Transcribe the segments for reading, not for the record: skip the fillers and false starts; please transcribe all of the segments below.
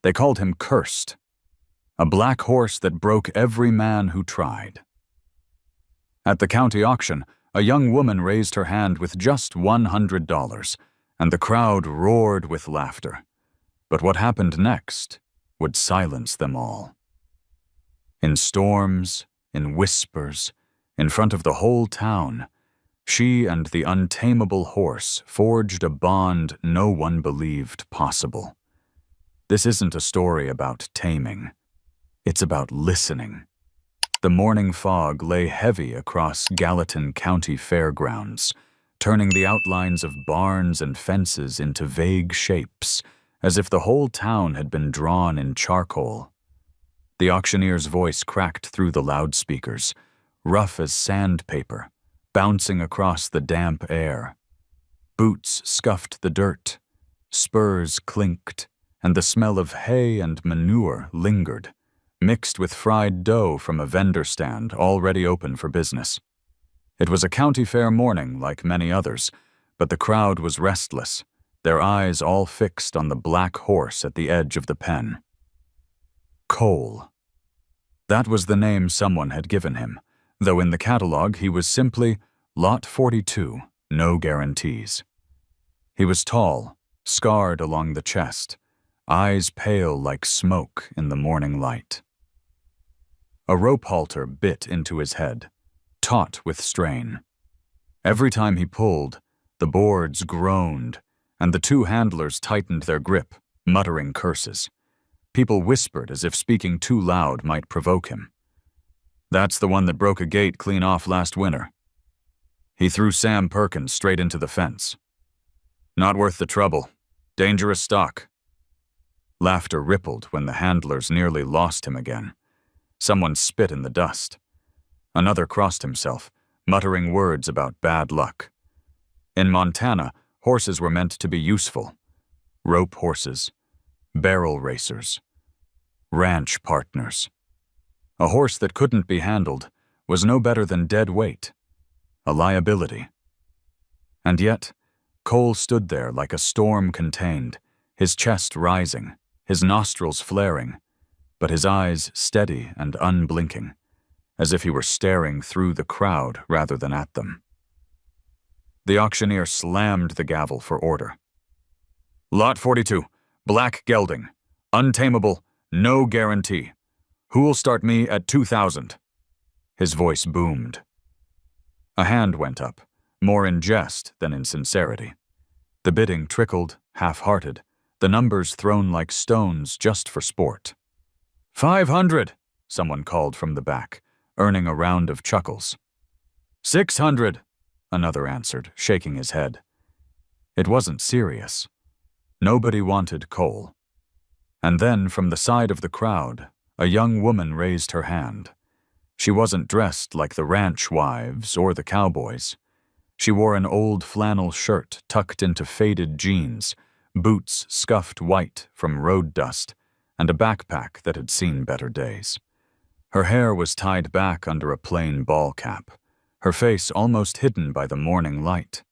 They called him Cursed, a black horse that broke every man who tried. At the county auction, a young woman raised her hand with just $100, and the crowd roared with laughter. But what happened next would silence them all. In storms, in whispers, in front of the whole town, she and the untamable horse forged a bond no one believed possible. This isn't a story about taming. It's about listening. The morning fog lay heavy across Gallatin County Fairgrounds, turning the outlines of barns and fences into vague shapes, as if the whole town had been drawn in charcoal. The auctioneer's voice cracked through the loudspeakers, rough as sandpaper, bouncing across the damp air. Boots scuffed the dirt, spurs clinked, and the smell of hay and manure lingered, mixed with fried dough from a vendor stand already open for business. It was a county fair morning like many others, but the crowd was restless, their eyes all fixed on the black horse at the edge of the pen. Cole. That was the name someone had given him, though in the catalog he was simply Lot 42, no guarantees. He was tall, scarred along the chest, eyes pale like smoke in the morning light. A rope halter bit into his head, taut with strain. Every time he pulled, the boards groaned, and the two handlers tightened their grip, muttering curses. People whispered as if speaking too loud might provoke him. "That's the one that broke a gate clean off last winter. He threw Sam Perkins straight into the fence. Not worth the trouble. Dangerous stock." Laughter rippled when the handlers nearly lost him again. Someone spit in the dust. Another crossed himself, muttering words about bad luck. In Montana, horses were meant to be useful. Rope horses, barrel racers, ranch partners. A horse that couldn't be handled was no better than dead weight, a liability. And yet, Cole stood there like a storm contained, his chest rising, his nostrils flaring, but his eyes steady and unblinking, as if he were staring through the crowd rather than at them. The auctioneer slammed the gavel for order. "Lot 42, black gelding, untamable, no guarantee. Who'll start me at 2,000? His voice boomed. A hand went up, more in jest than in sincerity. The bidding trickled, half-hearted, the numbers thrown like stones just for sport. 500, someone called from the back, earning a round of chuckles. 600, another answered, shaking his head. It wasn't serious. Nobody wanted Cole. And then, from the side of the crowd, a young woman raised her hand. She wasn't dressed like the ranch wives or the cowboys. She wore an old flannel shirt tucked into faded jeans, boots scuffed white from road dust, and a backpack that had seen better days. Her hair was tied back under a plain ball cap, her face almost hidden by the morning light.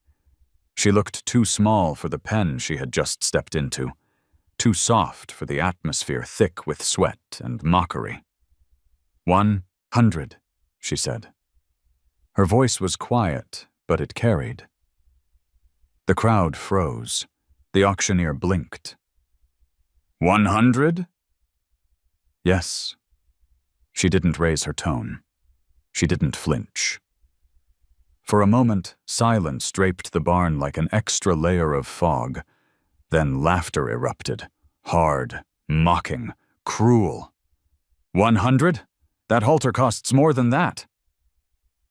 She looked too small for the pen she had just stepped into, too soft for the atmosphere thick with sweat and mockery. 100, she said. Her voice was quiet, but it carried. The crowd froze. The auctioneer blinked. 100? Yes. She didn't raise her tone. She didn't flinch. For a moment, silence draped the barn like an extra layer of fog. Then laughter erupted, hard, mocking, cruel. 100? That halter costs more than that.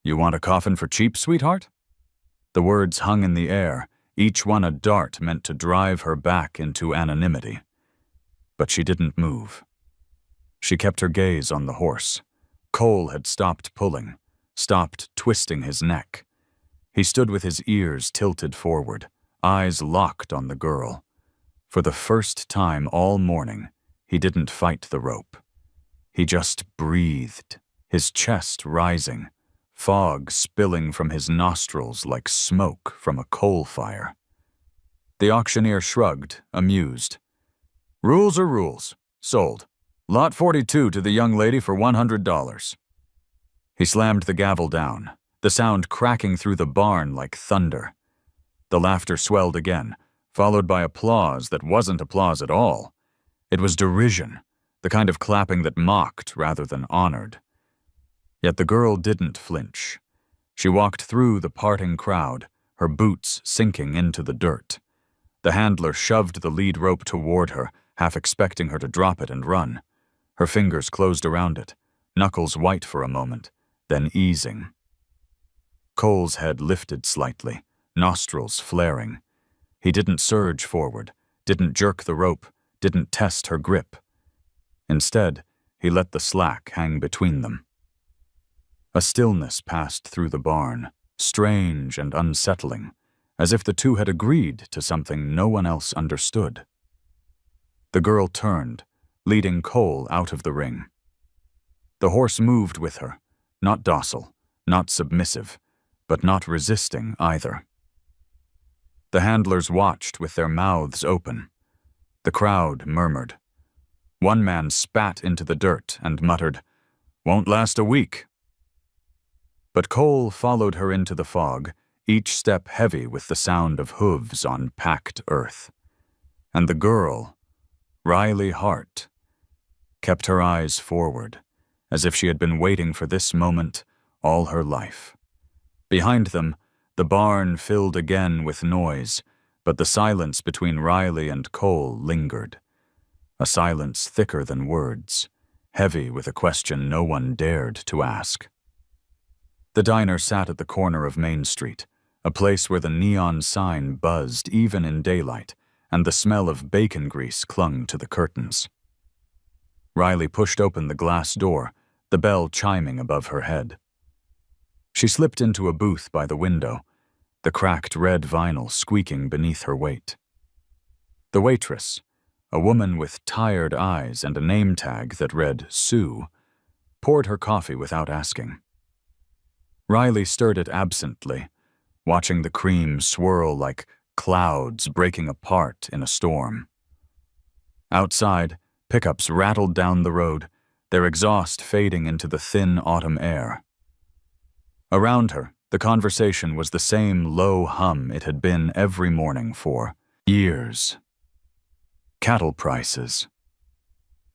You want a coffin for cheap, sweetheart? The words hung in the air, each one a dart meant to drive her back into anonymity. But she didn't move. She kept her gaze on the horse. Cole had stopped pulling, stopped twisting his neck. He stood with his ears tilted forward, eyes locked on the girl. For the first time all morning, he didn't fight the rope. He just breathed, his chest rising, fog spilling from his nostrils like smoke from a coal fire. The auctioneer shrugged, amused. Rules are rules. Sold. Lot 42 to the young lady for $100. He slammed the gavel down, the sound cracking through the barn like thunder. The laughter swelled again, followed by applause that wasn't applause at all. It was derision, the kind of clapping that mocked rather than honored. Yet the girl didn't flinch. She walked through the parting crowd, her boots sinking into the dirt. The handler shoved the lead rope toward her, half expecting her to drop it and run. Her fingers closed around it, knuckles white for a moment, then easing. Cole's head lifted slightly, nostrils flaring. He didn't surge forward, didn't jerk the rope, didn't test her grip. Instead, he let the slack hang between them. A stillness passed through the barn, strange and unsettling, as if the two had agreed to something no one else understood. The girl turned, leading Cole out of the ring. The horse moved with her, not docile, not submissive, but not resisting either. The handlers watched with their mouths open. The crowd murmured. One man spat into the dirt and muttered, "Won't last a week." But Cole followed her into the fog, each step heavy with the sound of hooves on packed earth. And the girl, Riley Hart, kept her eyes forward, as if she had been waiting for this moment all her life. Behind them, the barn filled again with noise, but the silence between Riley and Cole lingered. A silence thicker than words, heavy with a question no one dared to ask. The diner sat at the corner of Main Street, a place where the neon sign buzzed even in daylight, and the smell of bacon grease clung to the curtains. Riley pushed open the glass door, the bell chiming above her head. She slipped into a booth by the window, the cracked red vinyl squeaking beneath her weight. The waitress, a woman with tired eyes and a name tag that read Sue, poured her coffee without asking. Riley stirred it absently, watching the cream swirl like clouds breaking apart in a storm. Outside, pickups rattled down the road, their exhaust fading into the thin autumn air. Around her, the conversation was the same low hum it had been every morning for years. Cattle prices.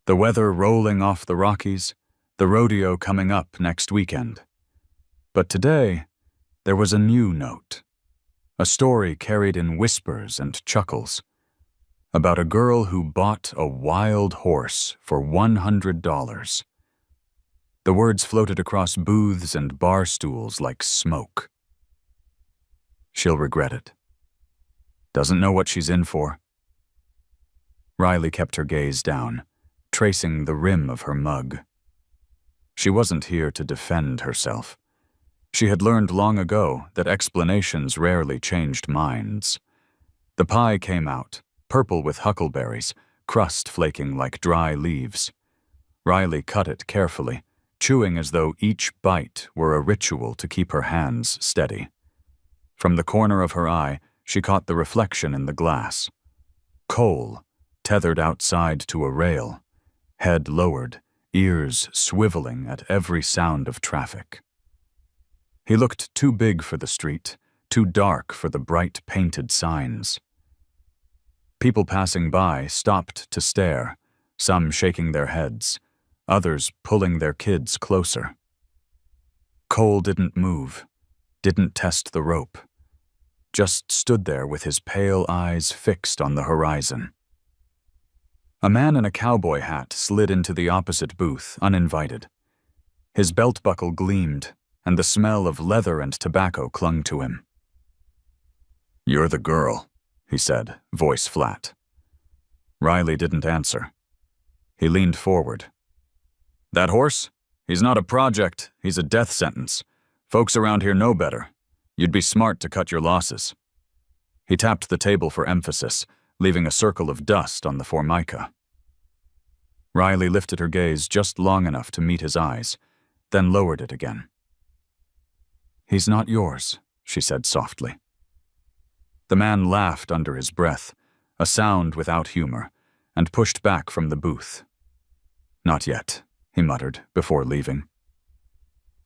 The weather rolling off the Rockies, the rodeo coming up next weekend. But today, there was a new note, a story carried in whispers and chuckles, about a girl who bought a wild horse for $100. The words floated across booths and bar stools like smoke. She'll regret it. Doesn't know what she's in for. Riley kept her gaze down, tracing the rim of her mug. She wasn't here to defend herself. She had learned long ago that explanations rarely changed minds. The pie came out, purple with huckleberries, crust flaking like dry leaves. Riley cut it carefully, chewing as though each bite were a ritual to keep her hands steady. From the corner of her eye, she caught the reflection in the glass. Cole, tethered outside to a rail, head lowered, ears swiveling at every sound of traffic. He looked too big for the street, too dark for the bright painted signs. People passing by stopped to stare, some shaking their heads, others pulling their kids closer. Cole didn't move, didn't test the rope, just stood there with his pale eyes fixed on the horizon. A man in a cowboy hat slid into the opposite booth, uninvited. His belt buckle gleamed, and the smell of leather and tobacco clung to him. "You're the girl," he said, voice flat. Riley didn't answer. He leaned forward. "That horse? He's not a project, he's a death sentence. Folks around here know better. You'd be smart to cut your losses." He tapped the table for emphasis, leaving a circle of dust on the formica. Riley lifted her gaze just long enough to meet his eyes, then lowered it again. "He's not yours," she said softly. The man laughed under his breath, a sound without humor, and pushed back from the booth. Not yet, he muttered before leaving.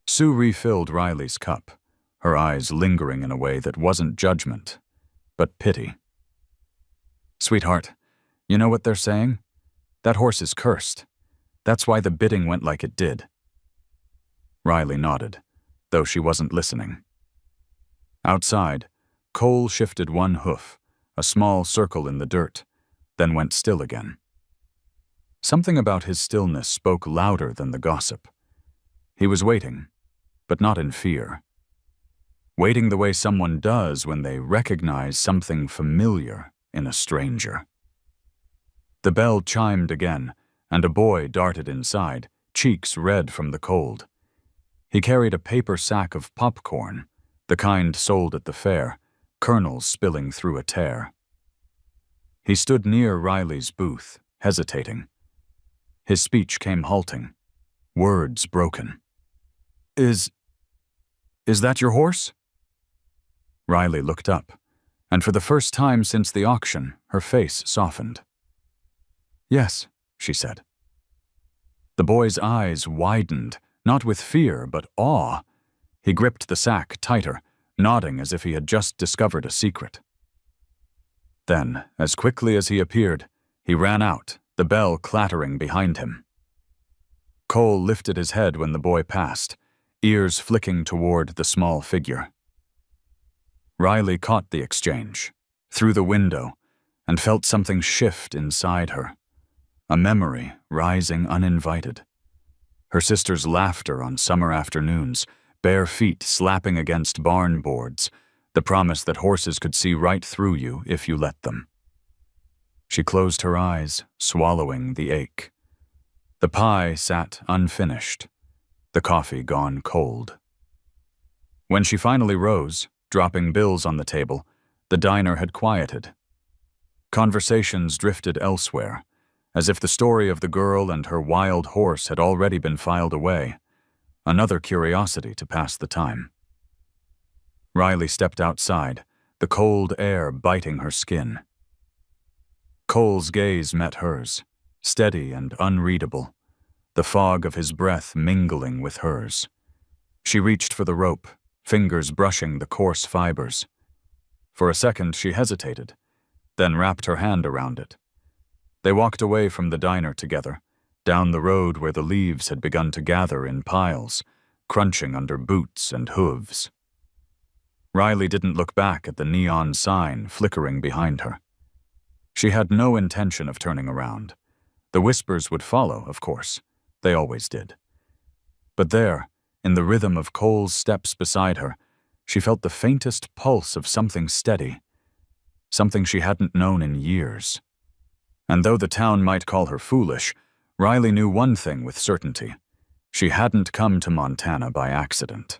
Sue refilled Riley's cup, her eyes lingering in a way that wasn't judgment, but pity. Sweetheart, you know what they're saying? That horse is cursed. That's why the bidding went like it did. Riley nodded, though she wasn't listening. Outside, Cole shifted one hoof, a small circle in the dirt, then went still again. Something about his stillness spoke louder than the gossip. He was waiting, but not in fear. Waiting the way someone does when they recognize something familiar in a stranger. The bell chimed again, and a boy darted inside, cheeks red from the cold. He carried a paper sack of popcorn, the kind sold at the fair, kernels spilling through a tear. He stood near Riley's booth, hesitating. His speech came halting, words broken. Is that your horse? Riley looked up, and for the first time since the auction, her face softened. Yes, she said. The boy's eyes widened, not with fear, but awe. He gripped the sack tighter, nodding as if he had just discovered a secret. Then, as quickly as he appeared, he ran out, the bell clattering behind him. Cole lifted his head when the boy passed, ears flicking toward the small figure. Riley caught the exchange, through the window, and felt something shift inside her. A memory rising uninvited. Her sister's laughter on summer afternoons, bare feet slapping against barn boards, the promise that horses could see right through you if you let them. She closed her eyes, swallowing the ache. The pie sat unfinished, the coffee gone cold. When she finally rose, dropping bills on the table, the diner had quieted. Conversations drifted elsewhere, as if the story of the girl and her wild horse had already been filed away, another curiosity to pass the time. Riley stepped outside, the cold air biting her skin. Cole's gaze met hers, steady and unreadable, the fog of his breath mingling with hers. She reached for the rope, fingers brushing the coarse fibers. For a second she hesitated, then wrapped her hand around it. They walked away from the diner together, down the road where the leaves had begun to gather in piles, crunching under boots and hooves. Riley didn't look back at the neon sign flickering behind her. She had no intention of turning around. The whispers would follow, of course. They always did. But there, in the rhythm of Cole's steps beside her, she felt the faintest pulse of something steady, something she hadn't known in years. And though the town might call her foolish, Riley knew one thing with certainty. She hadn't come to Montana by accident.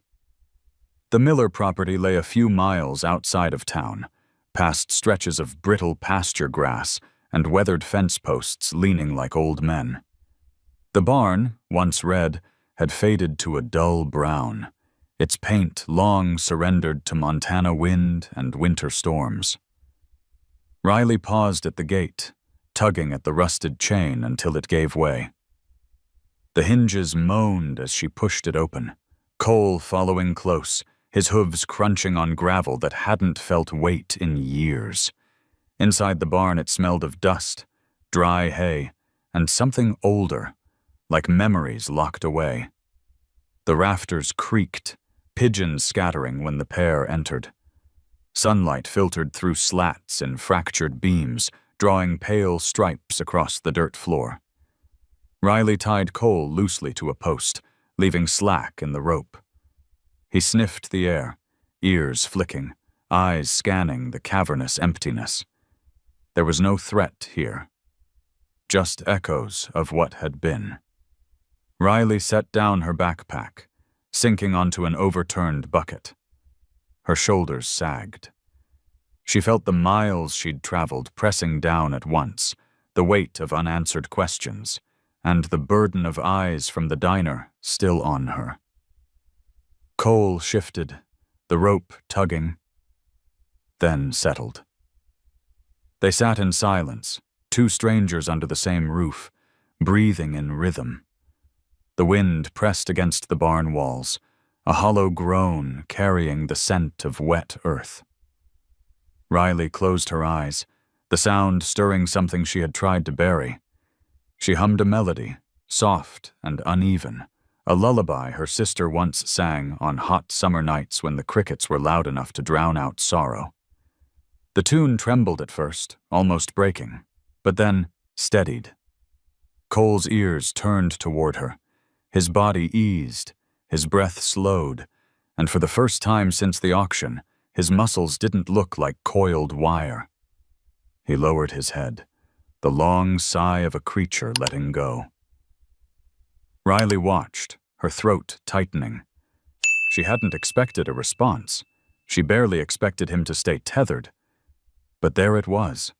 The Miller property lay a few miles outside of town, past stretches of brittle pasture grass and weathered fence posts leaning like old men. The barn, once red, had faded to a dull brown, its paint long surrendered to Montana wind and winter storms. Riley paused at the gate, tugging at the rusted chain until it gave way. The hinges moaned as she pushed it open, Cole following close, his hooves crunching on gravel that hadn't felt weight in years. Inside the barn it smelled of dust, dry hay, and something older, like memories locked away. The rafters creaked, pigeons scattering when the pair entered. Sunlight filtered through slats and fractured beams, drawing pale stripes across the dirt floor. Riley tied Cole loosely to a post, leaving slack in the rope. He sniffed the air, ears flicking, eyes scanning the cavernous emptiness. There was no threat here, just echoes of what had been. Riley set down her backpack, sinking onto an overturned bucket. Her shoulders sagged. She felt the miles she'd traveled pressing down at once, the weight of unanswered questions, and the burden of eyes from the diner still on her. Cole shifted, the rope tugging, then settled. They sat in silence, two strangers under the same roof, breathing in rhythm. The wind pressed against the barn walls, a hollow groan carrying the scent of wet earth. Riley closed her eyes, the sound stirring something she had tried to bury. She hummed a melody, soft and uneven, a lullaby her sister once sang on hot summer nights when the crickets were loud enough to drown out sorrow. The tune trembled at first, almost breaking, but then steadied. Cole's ears turned toward her. His body eased, his breath slowed, and for the first time since the auction, his muscles didn't look like coiled wire. He lowered his head, the long sigh of a creature letting go. Riley watched, her throat tightening. She hadn't expected a response. She barely expected him to stay tethered. But there it was.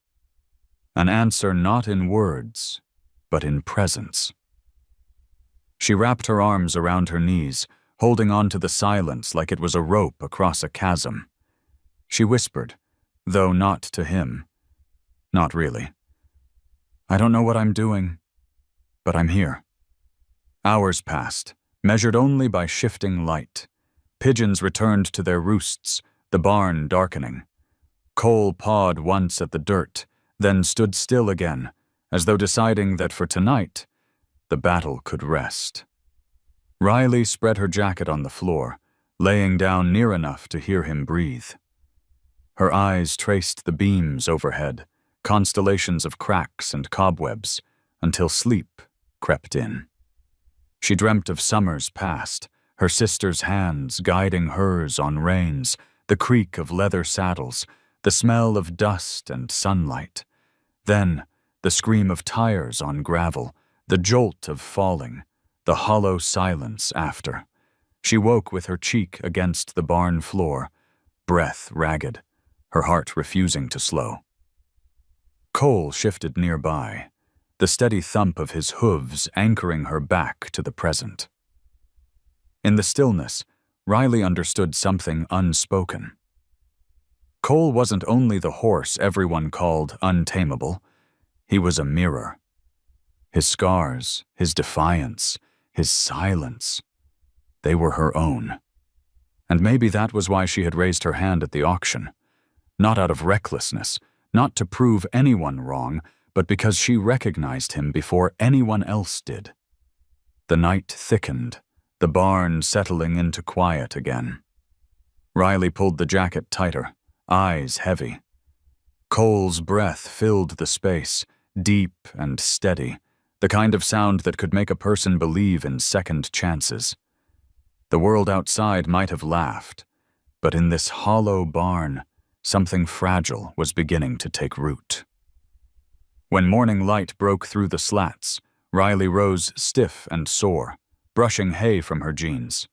An answer not in words, but in presence. She wrapped her arms around her knees, holding on to the silence like it was a rope across a chasm. She whispered, though not to him. Not really. I don't know what I'm doing, but I'm here. Hours passed, measured only by shifting light. Pigeons returned to their roosts, the barn darkening. Cole pawed once at the dirt, then stood still again, as though deciding that for tonight, the battle could rest. Riley spread her jacket on the floor, laying down near enough to hear him breathe. Her eyes traced the beams overhead, constellations of cracks and cobwebs, until sleep crept in. She dreamt of summers past, her sister's hands guiding hers on reins, the creak of leather saddles, the smell of dust and sunlight. Then, the scream of tires on gravel, the jolt of falling, the hollow silence after. She woke with her cheek against the barn floor, breath ragged, her heart refusing to slow. Cole shifted nearby, the steady thump of his hooves anchoring her back to the present. In the stillness, Riley understood something unspoken. Cole wasn't only the horse everyone called Untamable, he was a mirror. His scars, his defiance, his silence, they were her own. And maybe that was why she had raised her hand at the auction. Not out of recklessness, not to prove anyone wrong, but because she recognized him before anyone else did. The night thickened, the barn settling into quiet again. Riley pulled the jacket tighter, eyes heavy. Cole's breath filled the space, deep and steady, the kind of sound that could make a person believe in second chances. The world outside might have laughed, but in this hollow barn, something fragile was beginning to take root. When morning light broke through the slats, Riley rose stiff and sore, brushing hay from her jeans.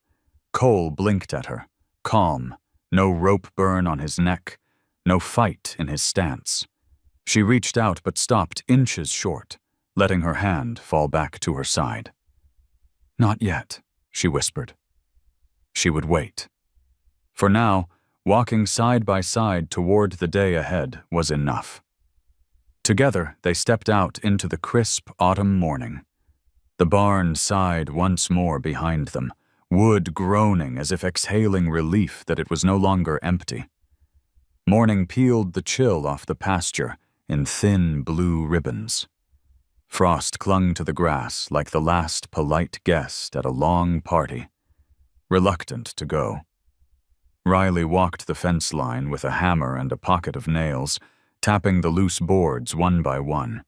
Cole blinked at her, calm, no rope burn on his neck, no fight in his stance. She reached out but stopped inches short, letting her hand fall back to her side. "Not yet," she whispered. She would wait. For now, walking side by side toward the day ahead was enough. Together, they stepped out into the crisp autumn morning. The barn sighed once more behind them, wood groaning as if exhaling relief that it was no longer empty. Morning peeled the chill off the pasture in thin blue ribbons. Frost clung to the grass like the last polite guest at a long party, reluctant to go. Riley walked the fence line with a hammer and a pocket of nails, tapping the loose boards one by one.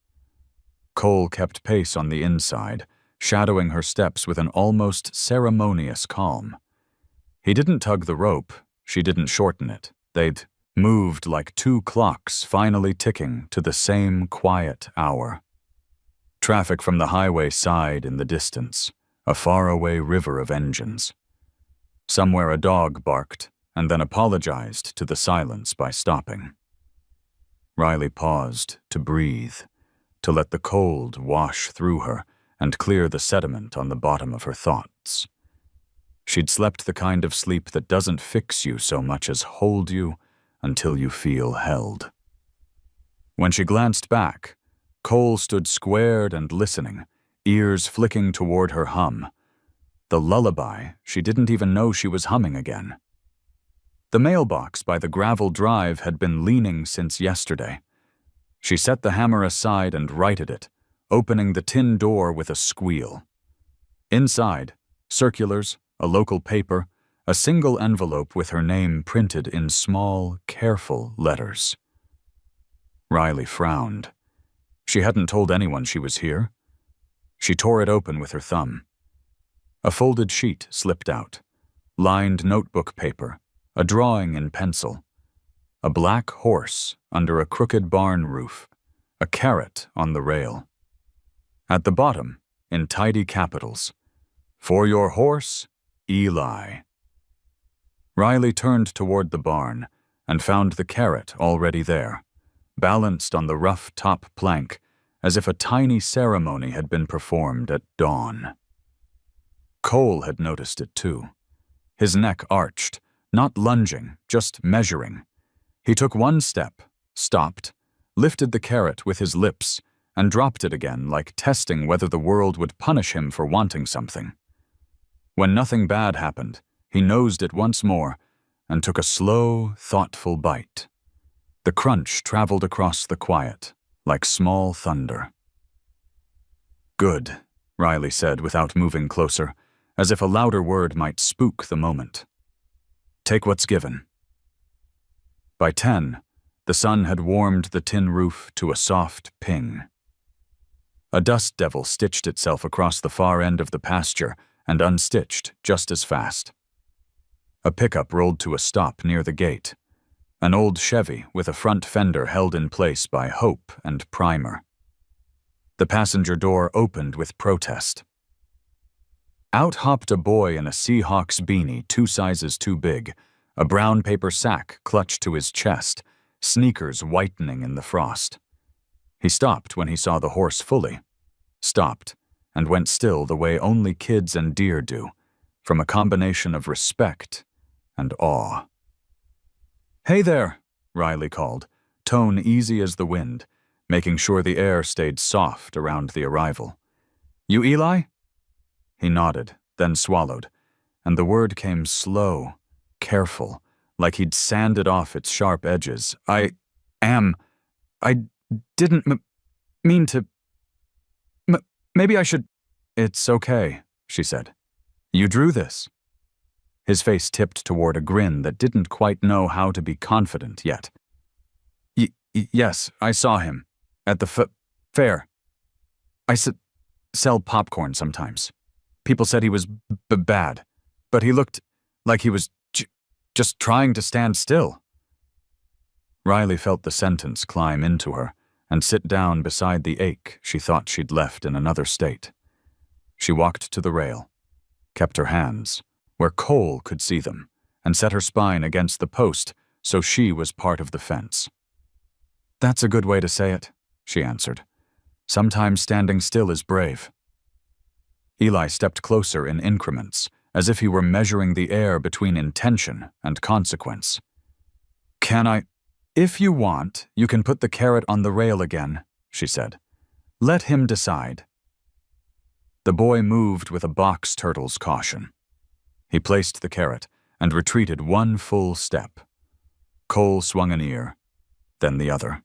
Cole kept pace on the inside, shadowing her steps with an almost ceremonious calm. He didn't tug the rope, she didn't shorten it. They'd moved like two clocks finally ticking to the same quiet hour. Traffic from the highway sighed in the distance, a faraway river of engines. Somewhere a dog barked and then apologized to the silence by stopping. Riley paused to breathe, to let the cold wash through her and clear the sediment on the bottom of her thoughts. She'd slept the kind of sleep that doesn't fix you so much as hold you until you feel held. When she glanced back, Cole stood squared and listening, ears flicking toward her hum. The lullaby she didn't even know she was humming again. The mailbox by the gravel drive had been leaning since yesterday. She set the hammer aside and righted it, opening the tin door with a squeal. Inside, circulars, a local paper, a single envelope with her name printed in small, careful letters. Riley frowned. She hadn't told anyone she was here. She tore it open with her thumb. A folded sheet slipped out, lined notebook paper, a drawing in pencil, a black horse under a crooked barn roof, a carrot on the rail. At the bottom, in tidy capitals, "For your horse, Eli." Riley turned toward the barn and found the carrot already there, balanced on the rough top plank as if a tiny ceremony had been performed at dawn. Cole had noticed it too. His neck arched, not lunging, just measuring. He took one step, stopped, lifted the carrot with his lips, and dropped it again like testing whether the world would punish him for wanting something. When nothing bad happened, he nosed it once more and took a slow, thoughtful bite. The crunch traveled across the quiet, like small thunder. "Good," Riley said without moving closer, as if a louder word might spook the moment. "Take what's given." By 10, the sun had warmed the tin roof to a soft ping. A dust devil stitched itself across the far end of the pasture and unstitched just as fast. A pickup rolled to a stop near the gate, an old Chevy with a front fender held in place by hope and primer. The passenger door opened with protest. Out hopped a boy in a Seahawks beanie 2 sizes too big, a brown paper sack clutched to his chest, sneakers whitening in the frost. He stopped when he saw the horse fully, stopped, and went still the way only kids and deer do, from a combination of respect and awe. "Hey there," Riley called, tone easy as the wind, making sure the air stayed soft around the arrival. "You Eli?" He nodded, then swallowed, and the word came slow, careful, like he'd sanded off its sharp edges. I didn't mean to. Maybe I should." "It's okay," she said. "You drew this." His face tipped toward a grin that didn't quite know how to be confident yet. Yes, I saw him. At the fair. I sell popcorn sometimes. People said he was bad, but he looked like he was just trying to stand still." Riley felt the sentence climb into her and sit down beside the ache she thought she'd left in another state. She walked to the rail, kept her hands where Cole could see them, and set her spine against the post so she was part of the fence. "That's a good way to say it," she answered. "Sometimes standing still is brave." Eli stepped closer in increments, as if he were measuring the air between intention and consequence. "Can I? If you want, you can put the carrot on the rail again," she said. "Let him decide." The boy moved with a box turtle's caution. He placed the carrot and retreated one full step. Cole swung an ear, then the other.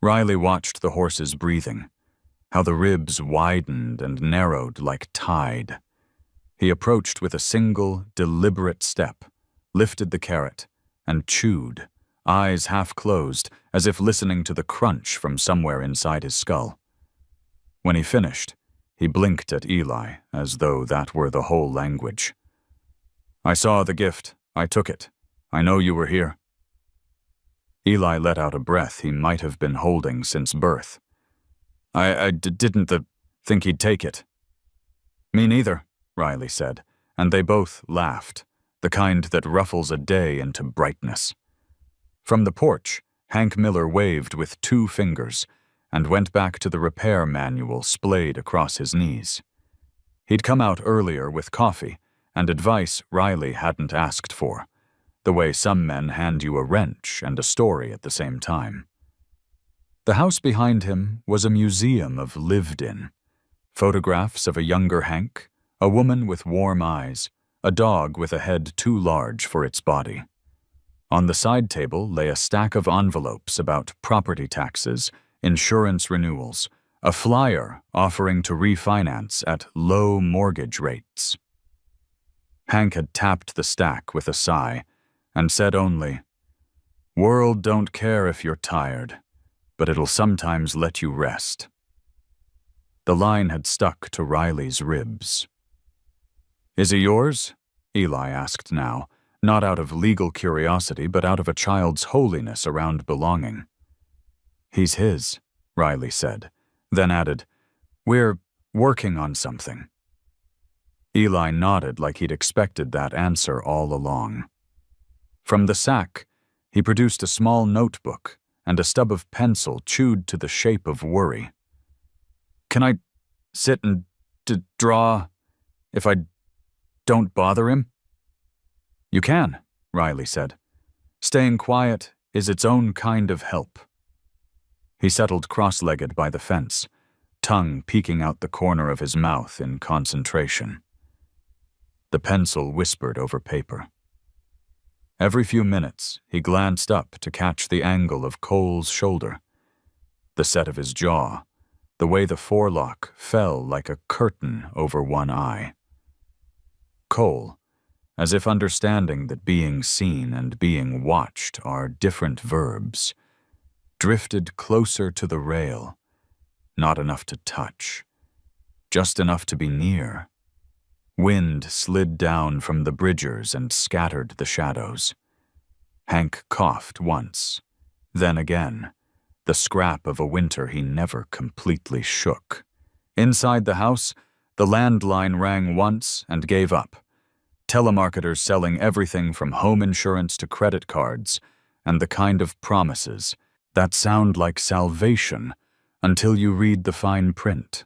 Riley watched the horse's breathing, how the ribs widened and narrowed like tide. He approached with a single, deliberate step, lifted the carrot, and chewed, eyes half closed, as if listening to the crunch from somewhere inside his skull. When he finished, he blinked at Eli as though that were the whole language. "I saw the gift. I took it. I know you were here." Eli let out a breath he might have been holding since birth. I didn't think he'd take it." "Me neither," Riley said, and they both laughed, the kind that ruffles a day into brightness. From the porch, Hank Miller waved with 2 fingers and went back to the repair manual splayed across his knees. He'd come out earlier with coffee and advice Riley hadn't asked for, the way some men hand you a wrench and a story at the same time. The house behind him was a museum of lived-in. Photographs of a younger Hank, a woman with warm eyes, a dog with a head too large for its body. On the side table lay a stack of envelopes about property taxes, insurance renewals, a flyer offering to refinance at low mortgage rates. Hank had tapped the stack with a sigh and said only, "World don't care if you're tired, but it'll sometimes let you rest." The line had stuck to Riley's ribs. "Is he yours?" Eli asked now, not out of legal curiosity, but out of a child's holiness around belonging. "He's his," Riley said, then added, "We're working on something." Eli nodded like he'd expected that answer all along. From the sack, he produced a small notebook and a stub of pencil chewed to the shape of worry. "Can I sit and draw if I don't bother him?" "You can," Riley said. "Staying quiet is its own kind of help." He settled cross-legged by the fence, tongue peeking out the corner of his mouth in concentration. The pencil whispered over paper. Every few minutes, he glanced up to catch the angle of Cole's shoulder, the set of his jaw, the way the forelock fell like a curtain over one eye. Cole, as if understanding that being seen and being watched are different verbs, drifted closer to the rail, not enough to touch, just enough to be near. Wind slid down from the bridgers and scattered the shadows. Hank coughed once, then again, the scrap of a winter he never completely shook. Inside the house, the landline rang once and gave up. Telemarketers selling everything from home insurance to credit cards, and the kind of promises that sound like salvation until you read the fine print.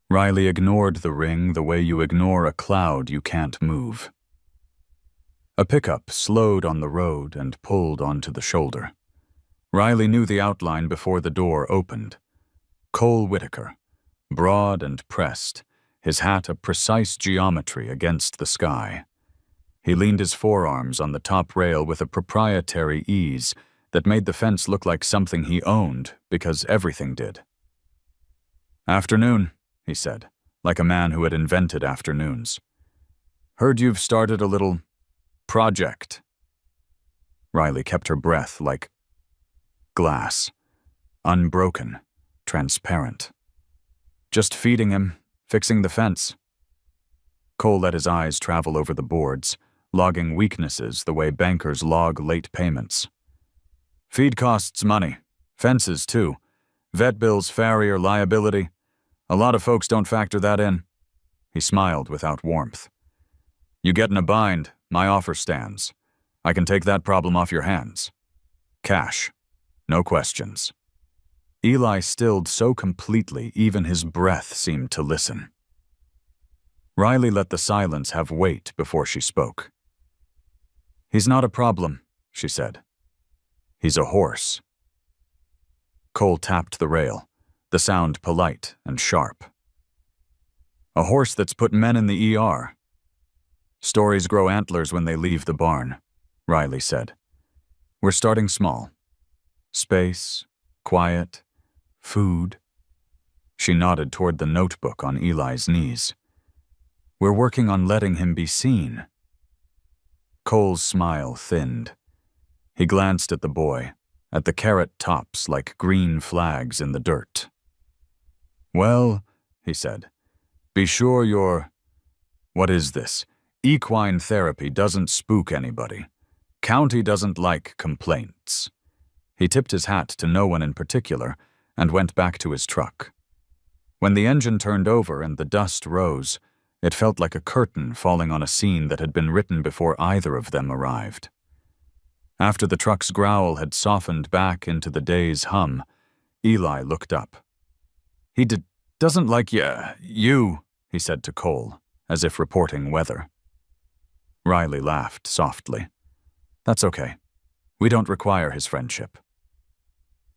Riley ignored the ring the way you ignore a cloud you can't move. A pickup slowed on the road and pulled onto the shoulder. Riley knew the outline before the door opened. Cole Whitaker, broad and pressed, his hat a precise geometry against the sky. He leaned his forearms on the top rail with a proprietary ease that made the fence look like something he owned because everything did. "Afternoon," he said, like a man who had invented afternoons. "Heard you've started a little project." Riley kept her breath like glass, unbroken, transparent. "Just feeding him, fixing the fence." Cole let his eyes travel over the boards, logging weaknesses the way bankers log late payments. "Feed costs money. Fences, too. Vet bills, farrier, liability. A lot of folks don't factor that in." He smiled without warmth. "You get in a bind, my offer stands. I can take that problem off your hands. Cash. No questions." Eli stilled so completely even his breath seemed to listen. Riley let the silence have weight before she spoke. "He's not a problem," she said. "He's a horse." Cole tapped the rail, the sound polite and sharp. "A horse that's put men in the ER. Stories grow antlers when they leave the barn," Riley said. "We're starting small. Space, quiet, food." She nodded toward the notebook on Eli's knees. "We're working on letting him be seen." Cole's smile thinned. He glanced at the boy, at the carrot tops like green flags in the dirt. "Well," he said, "be sure your, what is this? Equine therapy doesn't spook anybody. County doesn't like complaints." He tipped his hat to no one in particular and went back to his truck. When the engine turned over and the dust rose, it felt like a curtain falling on a scene that had been written before either of them arrived. After the truck's growl had softened back into the day's hum, Eli looked up. "He doesn't like you," he said to Cole, as if reporting weather. Riley laughed softly. "That's okay. We don't require his friendship."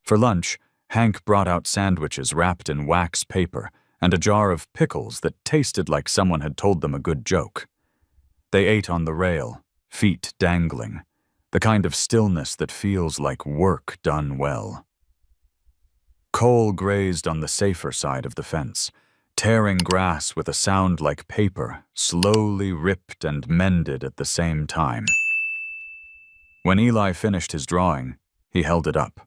For lunch, Hank brought out sandwiches wrapped in wax paper and a jar of pickles that tasted like someone had told them a good joke. They ate on the rail, feet dangling, the kind of stillness that feels like work done well. Cole grazed on the safer side of the fence, tearing grass with a sound like paper, slowly ripped and mended at the same time. When Eli finished his drawing, he held it up.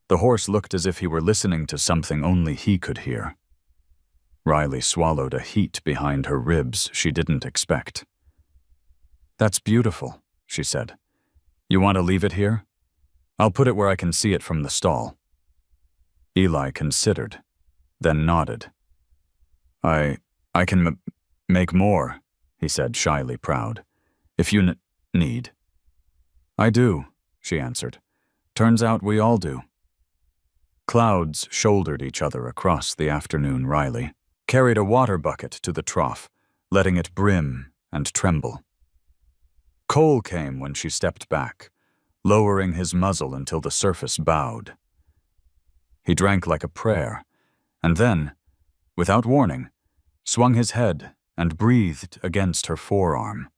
The horse looked as if he were listening to something only he could hear. Riley swallowed a heat behind her ribs she didn't expect. "That's beautiful," she said. "You want to leave it here? I'll put it where I can see it from the stall." Eli considered, then nodded. I can make more," he said, shyly proud, "if you need." "I do," she answered. "Turns out we all do." Clouds shouldered each other across the afternoon. Riley carried a water bucket to the trough, letting it brim and tremble. Cole came when she stepped back, lowering his muzzle until the surface bowed. He drank like a prayer, and then, without warning, swung his head and breathed against her forearm.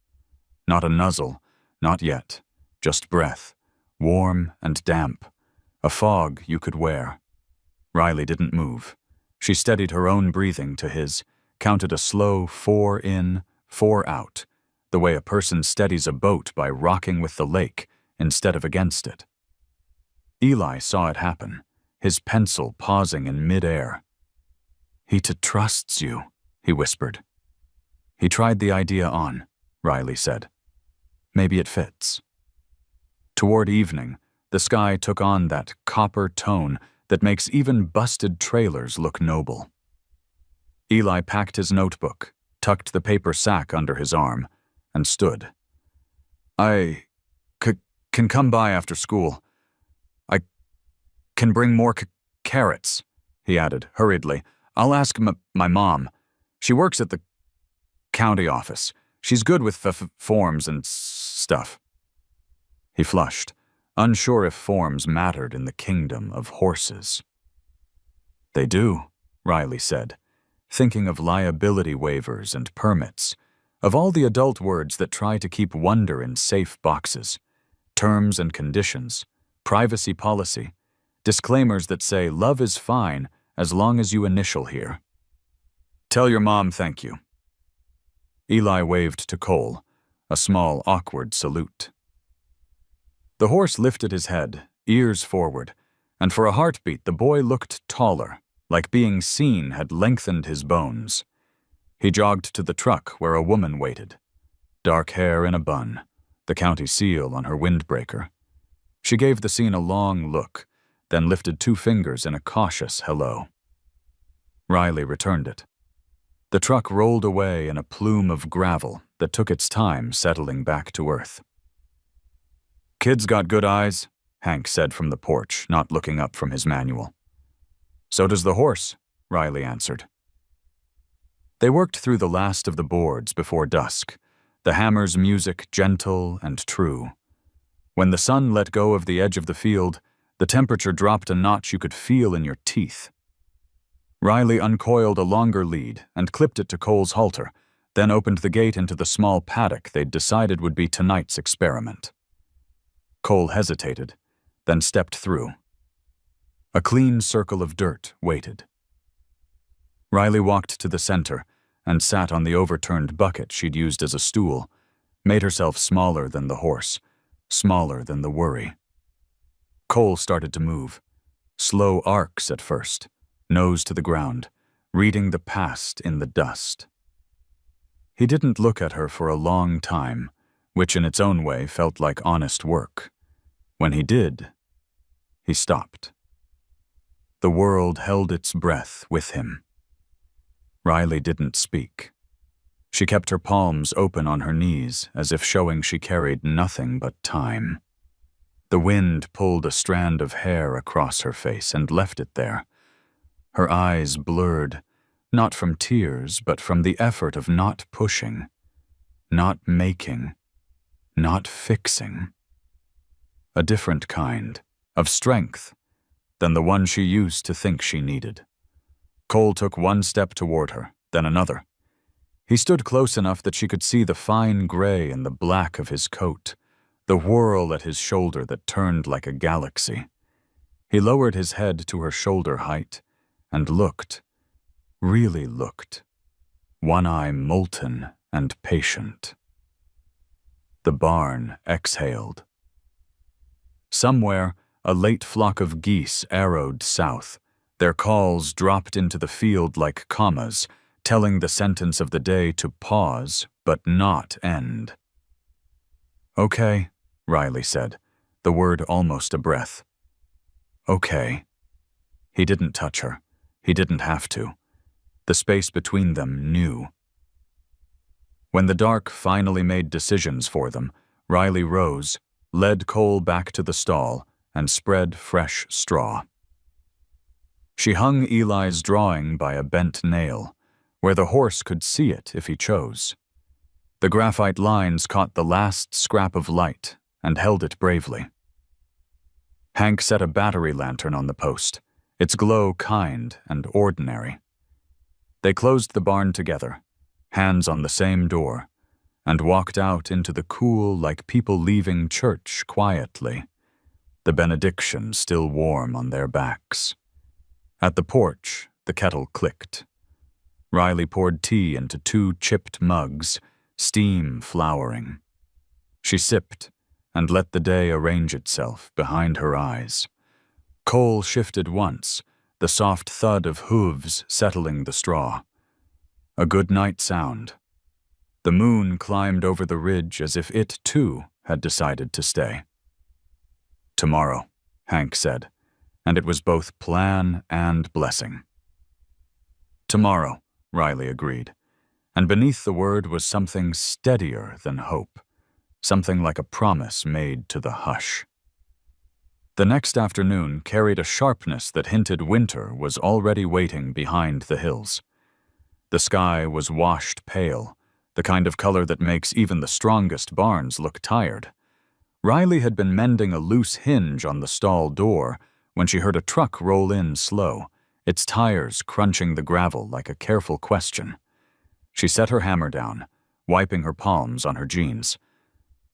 Not a nuzzle, not yet, just breath, warm and damp, a fog you could wear. Riley didn't move. She steadied her own breathing to his, counted a slow 4 in, 4 out, the way a person steadies a boat by rocking with the lake instead of against it. Eli saw it happen, his pencil pausing in midair. "He trusts you," he whispered. "He tried the idea on," Riley said. "Maybe it fits." Toward evening, the sky took on that copper tone that makes even busted trailers look noble. Eli packed his notebook, tucked the paper sack under his arm, and stood. "I can come by after school. I can bring more carrots," he added hurriedly. "I'll ask my mom. She works at the county office. She's good with forms and stuff." He flushed, unsure if forms mattered in the kingdom of horses. "They do," Riley said, thinking of liability waivers and permits, of all the adult words that try to keep wonder in safe boxes, terms and conditions, privacy policy, disclaimers that say love is fine as long as you initial here. "Tell your mom thank you." Eli waved to Cole, a small, awkward salute. The horse lifted his head, ears forward, and for a heartbeat the boy looked taller, like being seen had lengthened his bones. He jogged to the truck where a woman waited, dark hair in a bun, the county seal on her windbreaker. She gave the scene a long look, then lifted 2 fingers in a cautious hello. Riley returned it. The truck rolled away in a plume of gravel that took its time settling back to earth. "Kid's got good eyes," Hank said from the porch, not looking up from his manual. "So does the horse," Riley answered. They worked through the last of the boards before dusk, the hammer's music gentle and true. When the sun let go of the edge of the field, the temperature dropped a notch you could feel in your teeth. Riley uncoiled a longer lead and clipped it to Cole's halter, then opened the gate into the small paddock they'd decided would be tonight's experiment. Cole hesitated, then stepped through. A clean circle of dirt waited. Riley walked to the center and sat on the overturned bucket she'd used as a stool, made herself smaller than the horse, smaller than the worry. Cole started to move, slow arcs at first, nose to the ground, reading the past in the dust. He didn't look at her for a long time, which in its own way felt like honest work. When he did, he stopped. The world held its breath with him. Riley didn't speak. She kept her palms open on her knees, as if showing she carried nothing but time. The wind pulled a strand of hair across her face and left it there. Her eyes blurred, not from tears, but from the effort of not pushing, not making, not fixing. A different kind of strength than the one she used to think she needed. Cole took one step toward her, then another. He stood close enough that she could see the fine gray in the black of his coat, the whorl at his shoulder that turned like a galaxy. He lowered his head to her shoulder height and looked, really looked, one eye molten and patient. The barn exhaled. Somewhere, a late flock of geese arrowed south. Their calls dropped into the field like commas, telling the sentence of the day to pause but not end. "Okay," Riley said, the word almost a breath. "Okay." He didn't touch her. He didn't have to. The space between them knew. When the dark finally made decisions for them, Riley rose, led Cole back to the stall, and spread fresh straw. She hung Eli's drawing by a bent nail, where the horse could see it if he chose. The graphite lines caught the last scrap of light and held it bravely. Hank set a battery lantern on the post, its glow kind and ordinary. They closed the barn together, hands on the same door, and walked out into the cool like people leaving church quietly, the benediction still warm on their backs. At the porch, the kettle clicked. Riley poured tea into 2 chipped mugs, steam flowering. She sipped and let the day arrange itself behind her eyes. Cole shifted once, the soft thud of hooves settling the straw. A good night sound. The moon climbed over the ridge as if it, too, had decided to stay. "Tomorrow," Hank said, and it was both plan and blessing. "Tomorrow," Riley agreed, and beneath the word was something steadier than hope, something like a promise made to the hush. The next afternoon carried a sharpness that hinted winter was already waiting behind the hills. The sky was washed pale, the kind of color that makes even the strongest barns look tired. Riley had been mending a loose hinge on the stall door when she heard a truck roll in slow, its tires crunching the gravel like a careful question. She set her hammer down, wiping her palms on her jeans.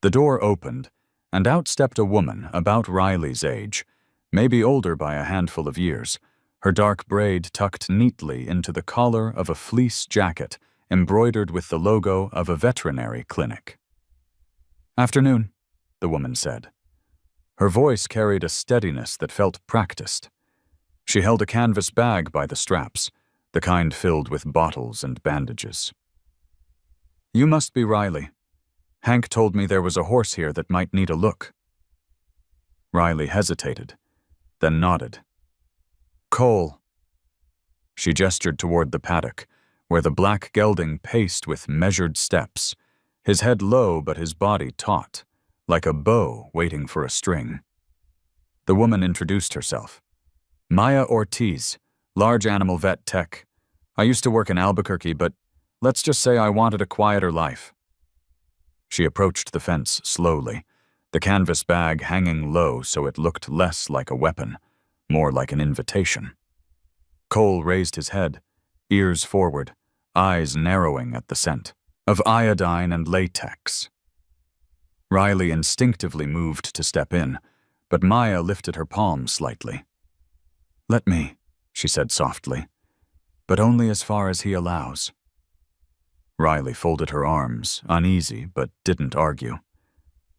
The door opened, and out stepped a woman about Riley's age, maybe older by a handful of years, her dark braid tucked neatly into the collar of a fleece jacket embroidered with the logo of a veterinary clinic. "Afternoon," the woman said. Her voice carried a steadiness that felt practiced. She held a canvas bag by the straps, the kind filled with bottles and bandages. "You must be Riley. Hank told me there was a horse here that might need a look." Riley hesitated, then nodded. "Cole." She gestured toward the paddock, where the black gelding paced with measured steps, his head low but his body taut, like a bow waiting for a string. The woman introduced herself. "Maya Ortiz, large animal vet tech. I used to work in Albuquerque, but let's just say I wanted a quieter life." She approached the fence slowly, the canvas bag hanging low so it looked less like a weapon, more like an invitation. Cole raised his head, ears forward, eyes narrowing at the scent of iodine and latex. Riley instinctively moved to step in, but Maya lifted her palm slightly. "Let me," she said softly, "but only as far as he allows." Riley folded her arms, uneasy, but didn't argue.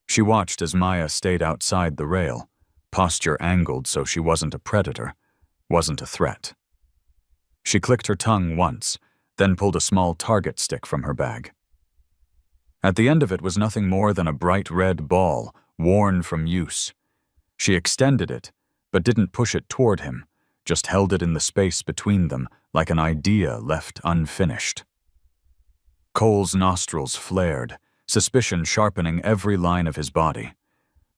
She watched as Maya stayed outside the rail, posture angled so she wasn't a predator, wasn't a threat. She clicked her tongue once, then pulled a small target stick from her bag. At the end of it was nothing more than a bright red ball, worn from use. She extended it, but didn't push it toward him, just held it in the space between them like an idea left unfinished. Cole's nostrils flared, suspicion sharpening every line of his body.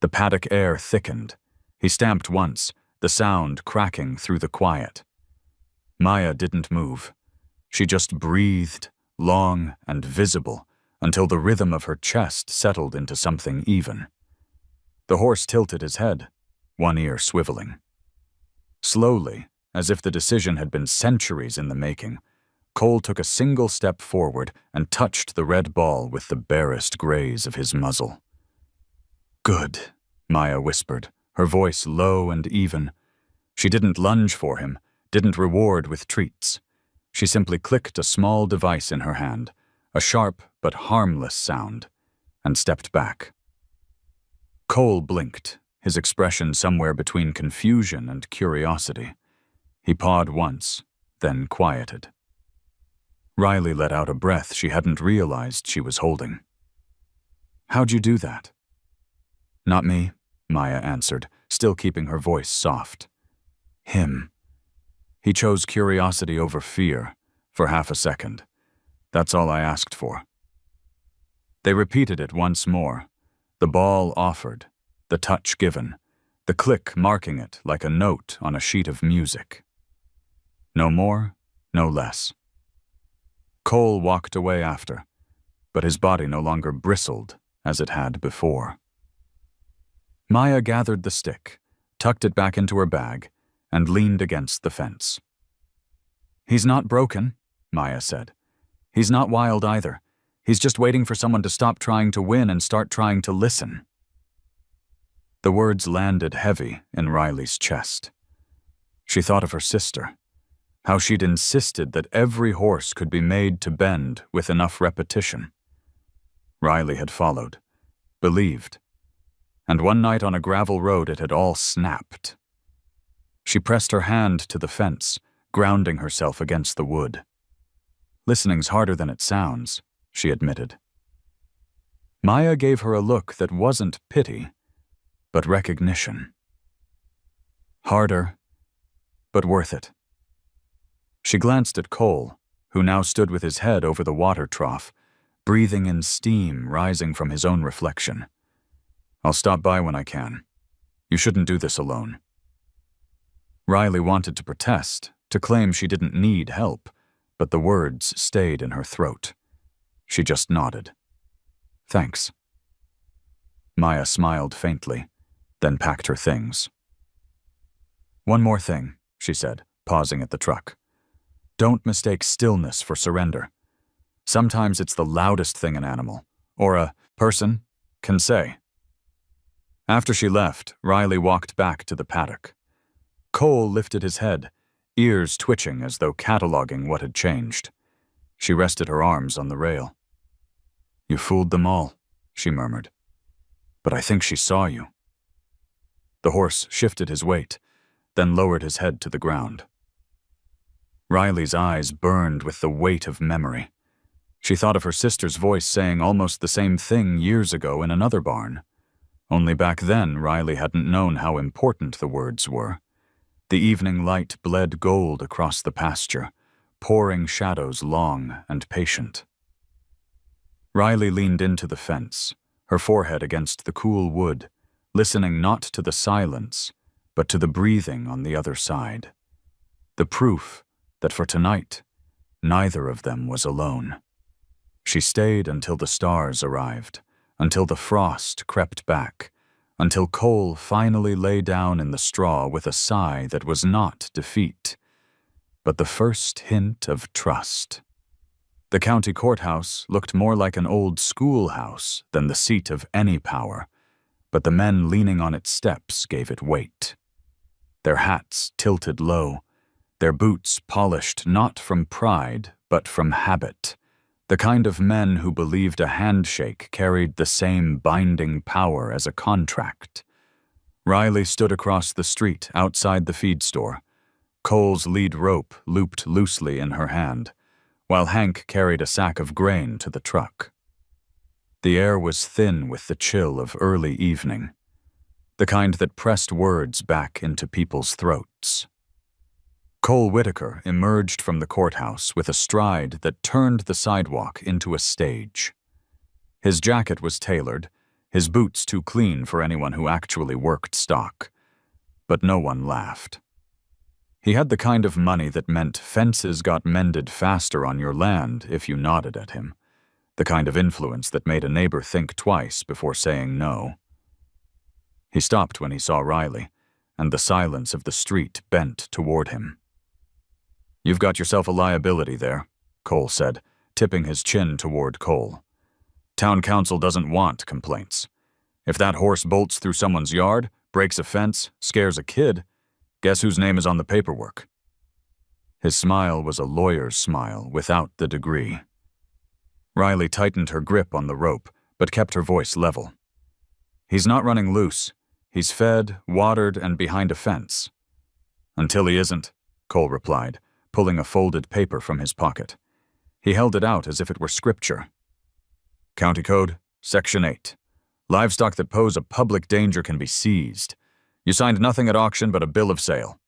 The paddock air thickened. He stamped once, the sound cracking through the quiet. Maya didn't move. She just breathed, long and visible, until the rhythm of her chest settled into something even. The horse tilted his head, one ear swiveling. Slowly, as if the decision had been centuries in the making, Cole took a single step forward and touched the red ball with the barest graze of his muzzle. "Good," Maya whispered, her voice low and even. She didn't lunge for him, didn't reward with treats. She simply clicked a small device in her hand, a sharp but harmless sound, and stepped back. Cole blinked, his expression somewhere between confusion and curiosity. He pawed once, then quieted. Riley let out a breath she hadn't realized she was holding. "How'd you do that?" "Not me," Maya answered, still keeping her voice soft. "Him. He chose curiosity over fear, for half a second. That's all I asked for." They repeated it once more, the ball offered, the touch given, the click marking it like a note on a sheet of music. No more, no less. Cole walked away after, but his body no longer bristled as it had before. Maya gathered the stick, tucked it back into her bag, and leaned against the fence. "He's not broken," Maya said. "He's not wild either. He's just waiting for someone to stop trying to win and start trying to listen." The words landed heavy in Riley's chest. She thought of her sister, how she'd insisted that every horse could be made to bend with enough repetition. Riley had followed, believed, and one night on a gravel road it had all snapped. She pressed her hand to the fence, grounding herself against the wood. "Listening's harder than it sounds," she admitted. Maya gave her a look that wasn't pity, but recognition. Harder, but worth it. She glanced at Cole, who now stood with his head over the water trough, breathing in steam rising from his own reflection. "I'll stop by when I can. You shouldn't do this alone." Riley wanted to protest, to claim she didn't need help, but the words stayed in her throat. She just nodded. "Thanks." Maya smiled faintly, then packed her things. "One more thing," she said, pausing at the truck. "Don't mistake stillness for surrender. Sometimes it's the loudest thing an animal, or a person, can say." After she left, Riley walked back to the paddock. Cole lifted his head, ears twitching as though cataloging what had changed. She rested her arms on the rail. "You fooled them all," she murmured. "But I think she saw you." The horse shifted his weight, then lowered his head to the ground. Riley's eyes burned with the weight of memory. She thought of her sister's voice saying almost the same thing years ago in another barn. Only back then, Riley hadn't known how important the words were. The evening light bled gold across the pasture, pouring shadows long and patient. Riley leaned into the fence, her forehead against the cool wood, listening not to the silence, but to the breathing on the other side. The proof that for tonight, neither of them was alone. She stayed until the stars arrived, until the frost crept back, until Cole finally lay down in the straw with a sigh that was not defeat, but the first hint of trust. The county courthouse looked more like an old schoolhouse than the seat of any power, but the men leaning on its steps gave it weight. Their hats tilted low, their boots polished not from pride but from habit, the kind of men who believed a handshake carried the same binding power as a contract. Riley stood across the street outside the feed store, Cole's lead rope looped loosely in her hand, while Hank carried a sack of grain to the truck. The air was thin with the chill of early evening, the kind that pressed words back into people's throats. Cole Whitaker emerged from the courthouse with a stride that turned the sidewalk into a stage. His jacket was tailored, his boots too clean for anyone who actually worked stock, but no one laughed. He had the kind of money that meant fences got mended faster on your land if you nodded at him, the kind of influence that made a neighbor think twice before saying no. He stopped when he saw Riley, and the silence of the street bent toward him. You've got yourself a liability there, Cole said, tipping his chin toward Cole. Town council doesn't want complaints. If that horse bolts through someone's yard, breaks a fence, scares a kid, guess whose name is on the paperwork? His smile was a lawyer's smile without the degree. Riley tightened her grip on the rope, but kept her voice level. He's not running loose. He's fed, watered, and behind a fence. Until he isn't, Cole replied, pulling a folded paper from his pocket. He held it out as if it were scripture. County Code, Section 8. Livestock that pose a public danger can be seized. You signed nothing at auction but a bill of sale.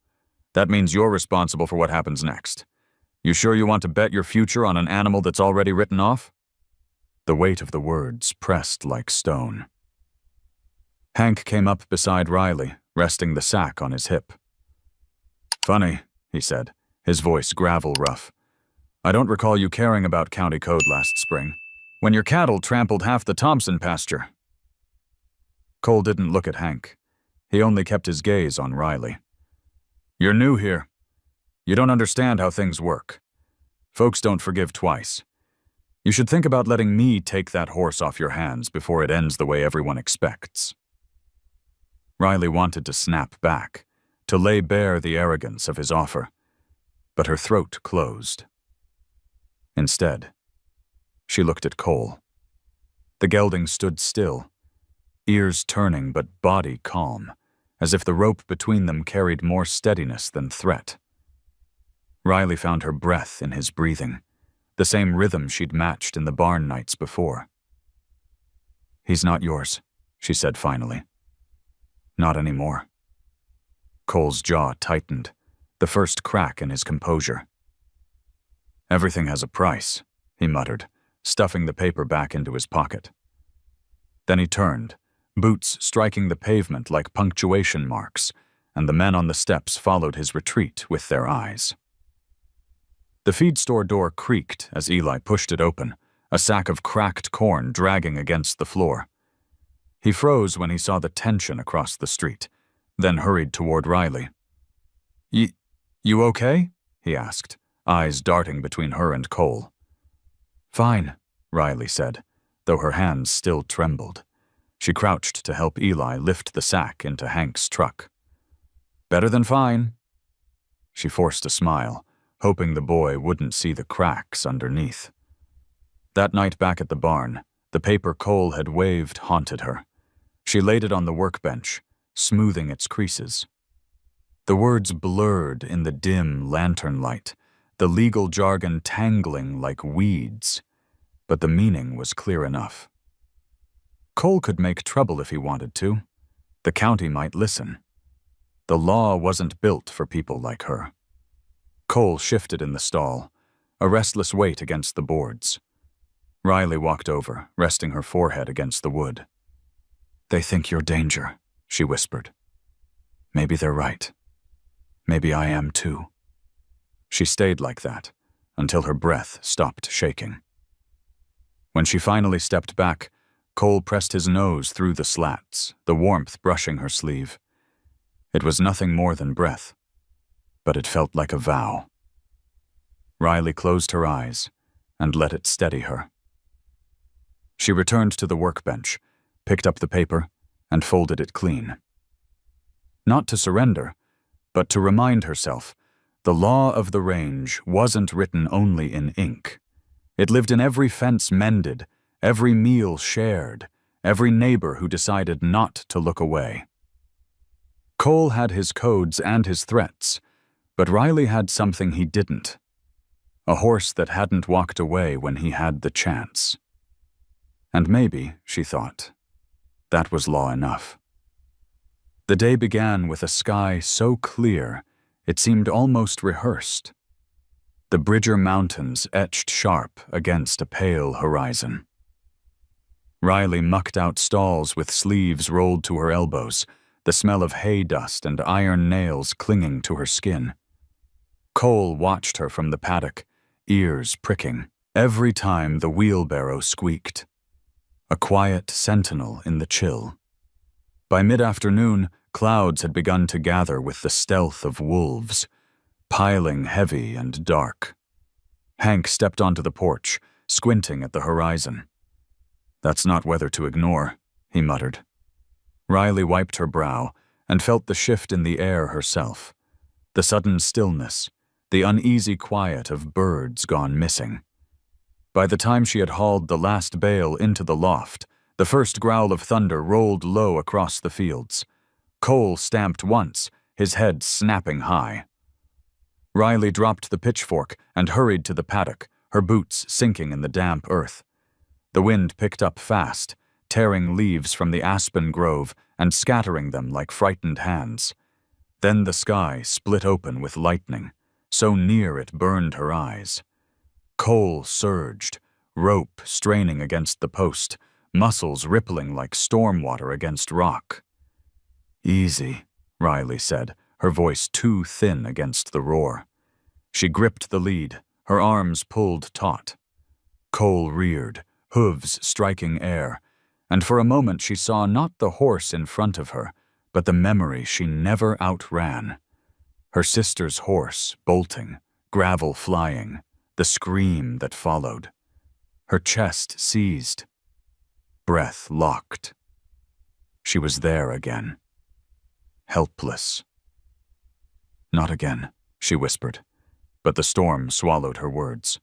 That means you're responsible for what happens next. You sure you want to bet your future on an animal that's already written off? The weight of the words pressed like stone. Hank came up beside Riley, resting the sack on his hip. Funny, he said, his voice gravel rough. I don't recall you caring about County Code last spring, when your cattle trampled half the Thompson pasture. Cole didn't look at Hank. He only kept his gaze on Riley. You're new here. You don't understand how things work. Folks don't forgive twice. You should think about letting me take that horse off your hands before it ends the way everyone expects. Riley wanted to snap back, to lay bare the arrogance of his offer, but her throat closed. Instead, she looked at Cole. The gelding stood still, ears turning but body calm, as if the rope between them carried more steadiness than threat. Riley found her breath in his breathing, the same rhythm she'd matched in the barn nights before. He's not yours, she said finally. Not anymore. Cole's jaw tightened, the first crack in his composure. Everything has a price, he muttered, stuffing the paper back into his pocket. Then he turned, boots striking the pavement like punctuation marks, and the men on the steps followed his retreat with their eyes. The feed store door creaked as Eli pushed it open, a sack of cracked corn dragging against the floor. He froze when he saw the tension across the street, then hurried toward Riley. You okay? He asked, eyes darting between her and Cole. Fine, Riley said, though her hands still trembled. She crouched to help Eli lift the sack into Hank's truck. Better than fine. She forced a smile, hoping the boy wouldn't see the cracks underneath. That night back at the barn, the paper Cole had waved haunted her. She laid it on the workbench, smoothing its creases. The words blurred in the dim lantern light, the legal jargon tangling like weeds, but the meaning was clear enough. Cole could make trouble if he wanted to. The county might listen. The law wasn't built for people like her. Cole shifted in the stall, a restless weight against the boards. Riley walked over, resting her forehead against the wood. They think you're danger, she whispered. Maybe they're right. Maybe I am too. She stayed like that until her breath stopped shaking. When she finally stepped back, Cole pressed his nose through the slats, the warmth brushing her sleeve. It was nothing more than breath, but it felt like a vow. Riley closed her eyes and let it steady her. She returned to the workbench, picked up the paper, and folded it clean. Not to surrender, but to remind herself, the law of the range wasn't written only in ink. It lived in every fence mended, every meal shared, every neighbor who decided not to look away. Cole had his codes and his threats, but Riley had something he didn't. A horse that hadn't walked away when he had the chance. And maybe, she thought, that was law enough. The day began with a sky so clear it seemed almost rehearsed. The Bridger Mountains etched sharp against a pale horizon. Riley mucked out stalls with sleeves rolled to her elbows, the smell of hay dust and iron nails clinging to her skin. Cole watched her from the paddock, ears pricking, every time the wheelbarrow squeaked. A quiet sentinel in the chill. By mid-afternoon, clouds had begun to gather with the stealth of wolves, piling heavy and dark. Hank stepped onto the porch, squinting at the horizon. "That's not weather to ignore," he muttered. Riley wiped her brow and felt the shift in the air herself. The sudden stillness, the uneasy quiet of birds gone missing. By the time she had hauled the last bale into the loft, the first growl of thunder rolled low across the fields. Cole stamped once, his head snapping high. Riley dropped the pitchfork and hurried to the paddock, her boots sinking in the damp earth. The wind picked up fast, tearing leaves from the aspen grove and scattering them like frightened hands. Then the sky split open with lightning, so near it burned her eyes. Cole surged, rope straining against the post, muscles rippling like storm water against rock. "Easy," Riley said, her voice too thin against the roar. She gripped the lead, her arms pulled taut. Cole reared, hooves striking air, and for a moment she saw not the horse in front of her, but the memory she never outran. Her sister's horse bolting, gravel flying, the scream that followed. Her chest seized, breath locked. She was there again. Helpless. "Not again," she whispered, but the storm swallowed her words.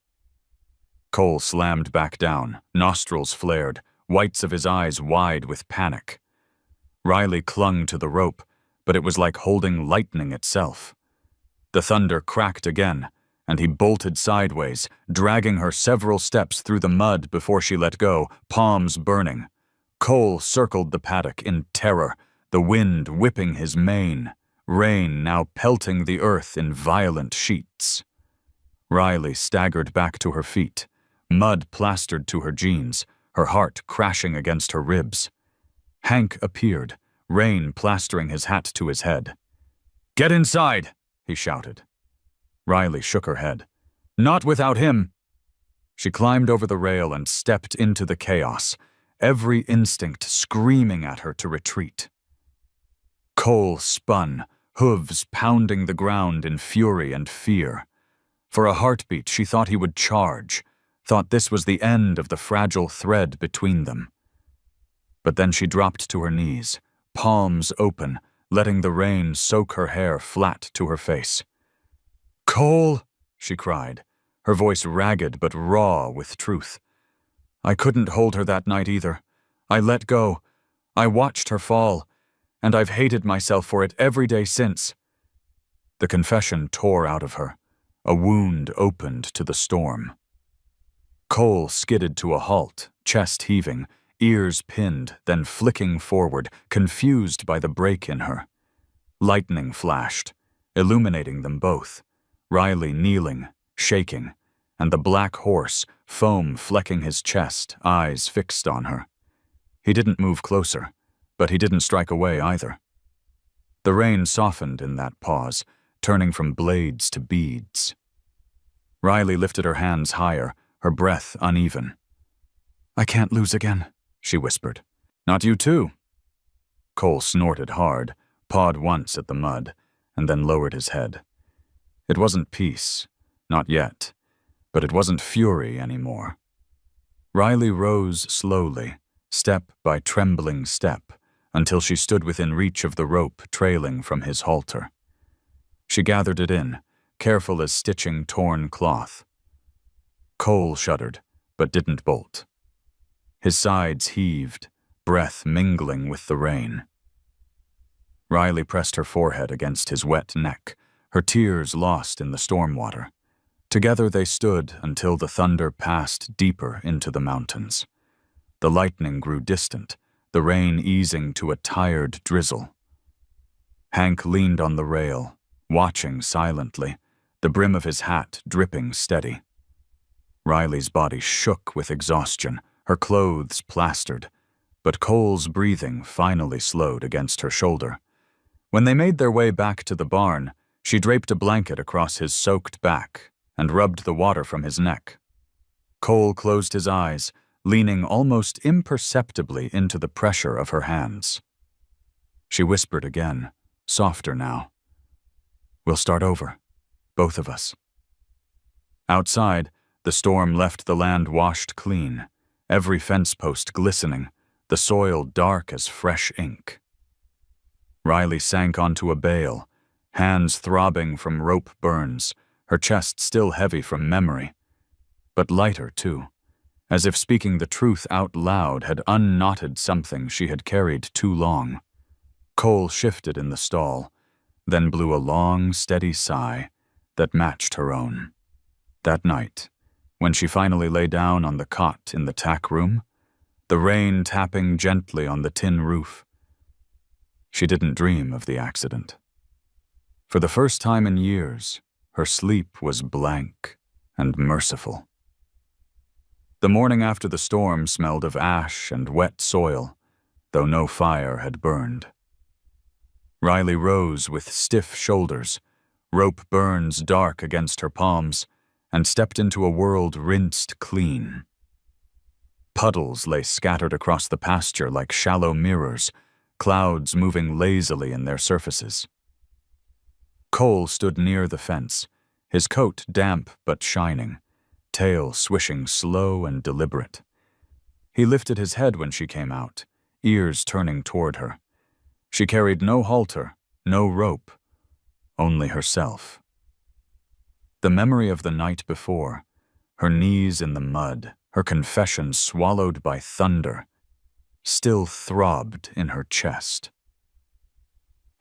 Cole slammed back down, nostrils flared, whites of his eyes wide with panic. Riley clung to the rope, but it was like holding lightning itself. The thunder cracked again, and he bolted sideways, dragging her several steps through the mud before she let go, palms burning. Cole circled the paddock in terror, the wind whipping his mane, rain now pelting the earth in violent sheets. Riley staggered back to her feet, mud plastered to her jeans, her heart crashing against her ribs. Hank appeared, rain plastering his hat to his head. "Get inside!" he shouted. Riley shook her head. "Not without him!" She climbed over the rail and stepped into the chaos, every instinct screaming at her to retreat. Cole spun, hooves pounding the ground in fury and fear. For a heartbeat, she thought he would charge, thought this was the end of the fragile thread between them. But then she dropped to her knees, palms open, letting the rain soak her hair flat to her face. "Cole!" she cried, her voice ragged but raw with truth. "I couldn't hold her that night either. I let go. I watched her fall, and I've hated myself for it every day since." The confession tore out of her. A wound opened to the storm. Cole skidded to a halt, chest heaving, ears pinned, then flicking forward, confused by the break in her. Lightning flashed, illuminating them both, Riley kneeling, shaking, and the black horse, foam flecking his chest, eyes fixed on her. He didn't move closer, but he didn't strike away either. The rain softened in that pause, turning from blades to beads. Riley lifted her hands higher, her breath uneven. "I can't lose again," she whispered. "Not you too." Cole snorted hard, pawed once at the mud, and then lowered his head. It wasn't peace, not yet, but it wasn't fury anymore. Riley rose slowly, step by trembling step, until she stood within reach of the rope trailing from his halter. She gathered it in, careful as stitching torn cloth. Cole shuddered, but didn't bolt. His sides heaved, breath mingling with the rain. Riley pressed her forehead against his wet neck, her tears lost in the storm water. Together they stood until the thunder passed deeper into the mountains. The lightning grew distant, the rain easing to a tired drizzle. Hank leaned on the rail, watching silently, the brim of his hat dripping steady. Riley's body shook with exhaustion, her clothes plastered, but Cole's breathing finally slowed against her shoulder. When they made their way back to the barn, she draped a blanket across his soaked back and rubbed the water from his neck. Cole closed his eyes, leaning almost imperceptibly into the pressure of her hands. She whispered again, softer now. "We'll start over. both of us. Outside, the storm left the land washed clean, every fence post glistening, the soil dark as fresh ink. Riley sank onto a bale, hands throbbing from rope burns, her chest still heavy from memory, but lighter too, as if speaking the truth out loud had unknotted something she had carried too long. Cole shifted in the stall, then blew a long, steady sigh that matched her own. That night, when she finally lay down on the cot in the tack room, the rain tapping gently on the tin roof, she didn't dream of the accident. For the first time in years, her sleep was blank and merciful. The morning after the storm smelled of ash and wet soil, though no fire had burned. Riley rose with stiff shoulders, rope burns dark against her palms, and stepped into a world rinsed clean. Puddles lay scattered across the pasture like shallow mirrors, clouds moving lazily in their surfaces. Cole stood near the fence, his coat damp but shining, tail swishing slow and deliberate. He lifted his head when she came out, ears turning toward her. She carried no halter, no rope, only herself. The memory of the night before, her knees in the mud, her confession swallowed by thunder, still throbbed in her chest.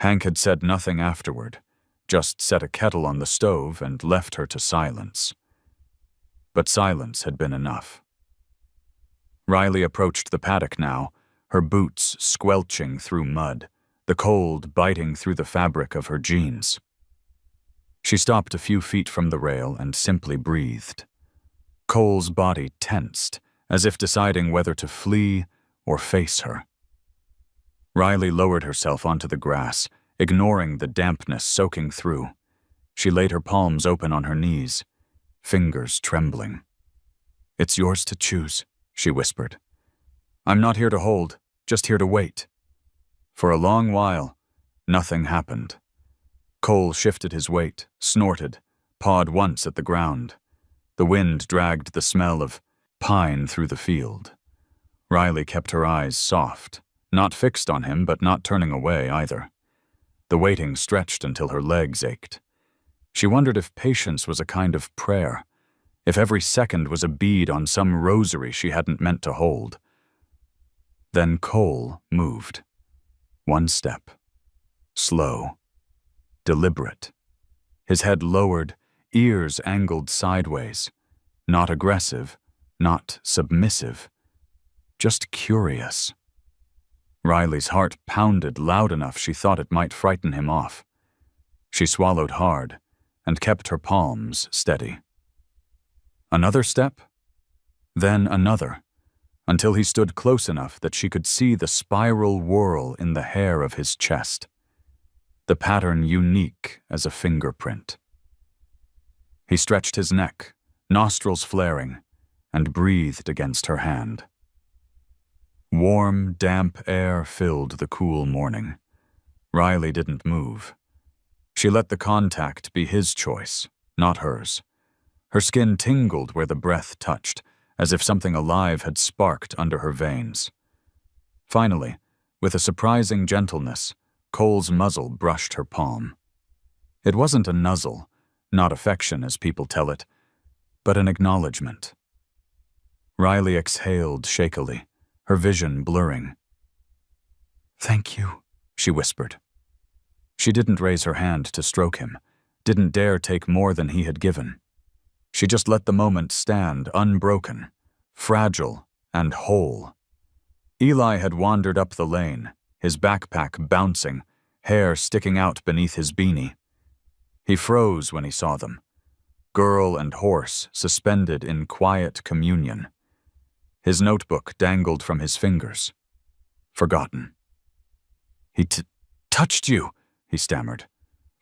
Hank had said nothing afterward, just set a kettle on the stove and left her to silence. But silence had been enough. Riley approached the paddock now, her boots squelching through mud, the cold biting through the fabric of her jeans. She stopped a few feet from the rail and simply breathed. Cole's body tensed, as if deciding whether to flee or face her. Riley lowered herself onto the grass, ignoring the dampness soaking through. She laid her palms open on her knees, fingers trembling. "It's yours to choose," she whispered. "I'm not here to hold, just here to wait." For a long while, nothing happened. Cole shifted his weight, snorted, pawed once at the ground. The wind dragged the smell of pine through the field. Riley kept her eyes soft, not fixed on him but not turning away either. The waiting stretched until her legs ached. She wondered if patience was a kind of prayer, if every second was a bead on some rosary she hadn't meant to hold. Then Cole moved. One step. Slow. Deliberate. His head lowered, ears angled sideways. Not aggressive, not submissive. Just curious. Riley's heart pounded loud enough she thought it might frighten him off. She swallowed hard and kept her palms steady. Another step, then another, until he stood close enough that she could see the spiral whorl in the hair of his chest, the pattern unique as a fingerprint. He stretched his neck, nostrils flaring, and breathed against her hand. Warm, damp air filled the cool morning. Riley didn't move. She let the contact be his choice, not hers. Her skin tingled where the breath touched, as if something alive had sparked under her veins. Finally, with a surprising gentleness, Cole's muzzle brushed her palm. It wasn't a nuzzle, not affection as people tell it, but an acknowledgement. Riley exhaled shakily, her vision blurring. "Thank you," she whispered. She didn't raise her hand to stroke him, didn't dare take more than he had given. She just let the moment stand unbroken, fragile and whole. Eli had wandered up the lane, his backpack bouncing, hair sticking out beneath his beanie. He froze when he saw them, girl and horse suspended in quiet communion. His notebook dangled from his fingers. Forgotten. "He touched you," he stammered,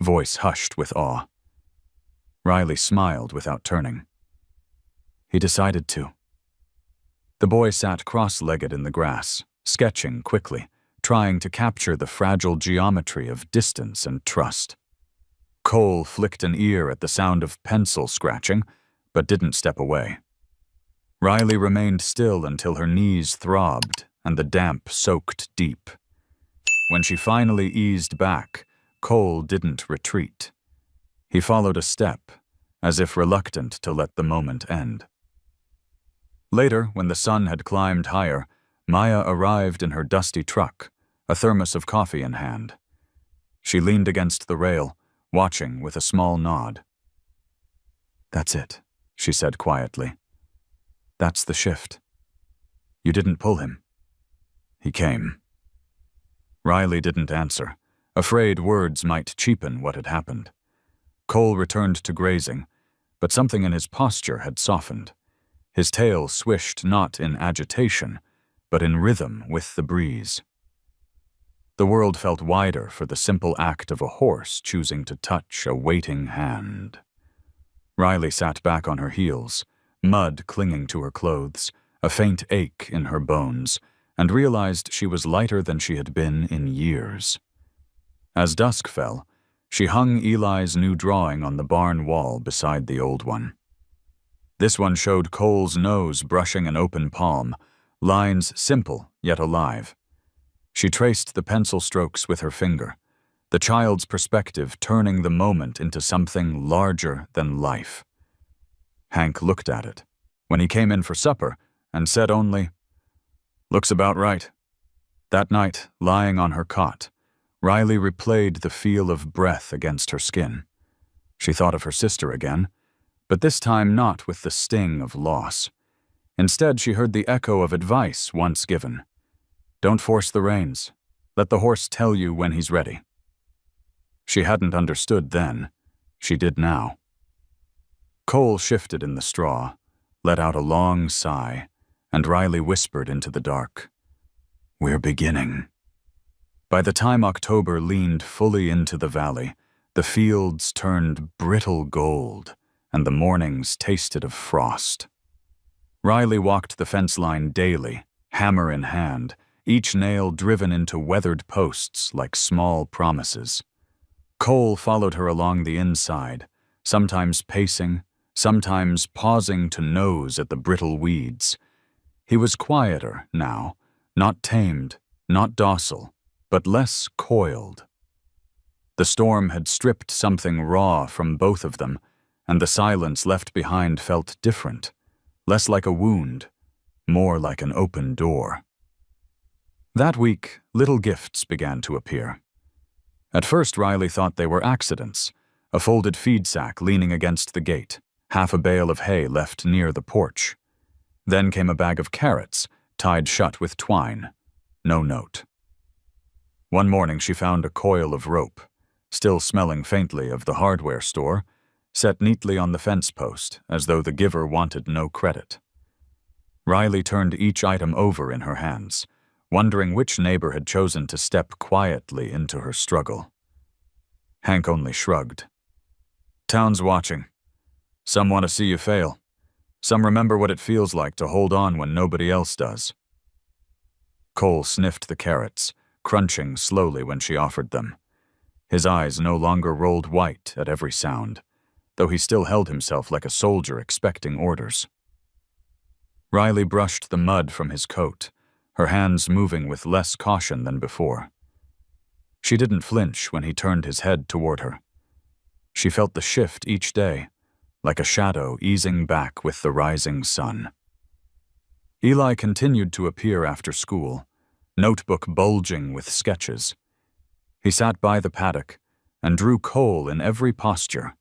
voice hushed with awe. Riley smiled without turning. "He decided to." The boy sat cross-legged in the grass, sketching quickly, trying to capture the fragile geometry of distance and trust. Cole flicked an ear at the sound of pencil scratching, but didn't step away. Riley remained still until her knees throbbed and the damp soaked deep. When she finally eased back, Cole didn't retreat. He followed a step, as if reluctant to let the moment end. Later, when the sun had climbed higher, Maya arrived in her dusty truck, a thermos of coffee in hand. She leaned against the rail, watching with a small nod. "That's it," she said quietly. "That's the shift. You didn't pull him. He came." Riley didn't answer, afraid words might cheapen what had happened. Cole returned to grazing, but something in his posture had softened. His tail swished not in agitation, but in rhythm with the breeze. The world felt wider for the simple act of a horse choosing to touch a waiting hand. Riley sat back on her heels, mud clinging to her clothes, a faint ache in her bones, and realized she was lighter than she had been in years. As dusk fell, she hung Eli's new drawing on the barn wall beside the old one. This one showed Cole's nose brushing an open palm, lines simple yet alive. She traced the pencil strokes with her finger, the child's perspective turning the moment into something larger than life. Hank looked at it when he came in for supper and said only, "Looks about right." That night, lying on her cot, Riley replayed the feel of breath against her skin. She thought of her sister again, but this time not with the sting of loss. Instead, she heard the echo of advice once given. "Don't force the reins. Let the horse tell you when he's ready." She hadn't understood then. She did now. Cole shifted in the straw, let out a long sigh, and Riley whispered into the dark, "We're beginning." By the time October leaned fully into the valley, the fields turned brittle gold, and the mornings tasted of frost. Riley walked the fence line daily, hammer in hand, each nail driven into weathered posts like small promises. Cole followed her along the inside, sometimes pacing, sometimes pausing to nose at the brittle weeds. He was quieter now, not tamed, not docile, but less coiled. The storm had stripped something raw from both of them, and the silence left behind felt different, less like a wound, more like an open door. That week, little gifts began to appear. At first, Riley thought they were accidents, a folded feed sack leaning against the gate, half a bale of hay left near the porch. Then came a bag of carrots, tied shut with twine. No note. One morning she found a coil of rope, still smelling faintly of the hardware store, set neatly on the fence post as though the giver wanted no credit. Riley turned each item over in her hands, wondering which neighbor had chosen to step quietly into her struggle. Hank only shrugged. "Town's watching. Some want to see you fail. Some remember what it feels like to hold on when nobody else does." Cole sniffed the carrots, crunching slowly when she offered them. His eyes no longer rolled white at every sound, though he still held himself like a soldier expecting orders. Riley brushed the mud from his coat, her hands moving with less caution than before. She didn't flinch when he turned his head toward her. She felt the shift each day, like a shadow easing back with the rising sun. Eli continued to appear after school, notebook bulging with sketches. He sat by the paddock and drew Cole in every posture,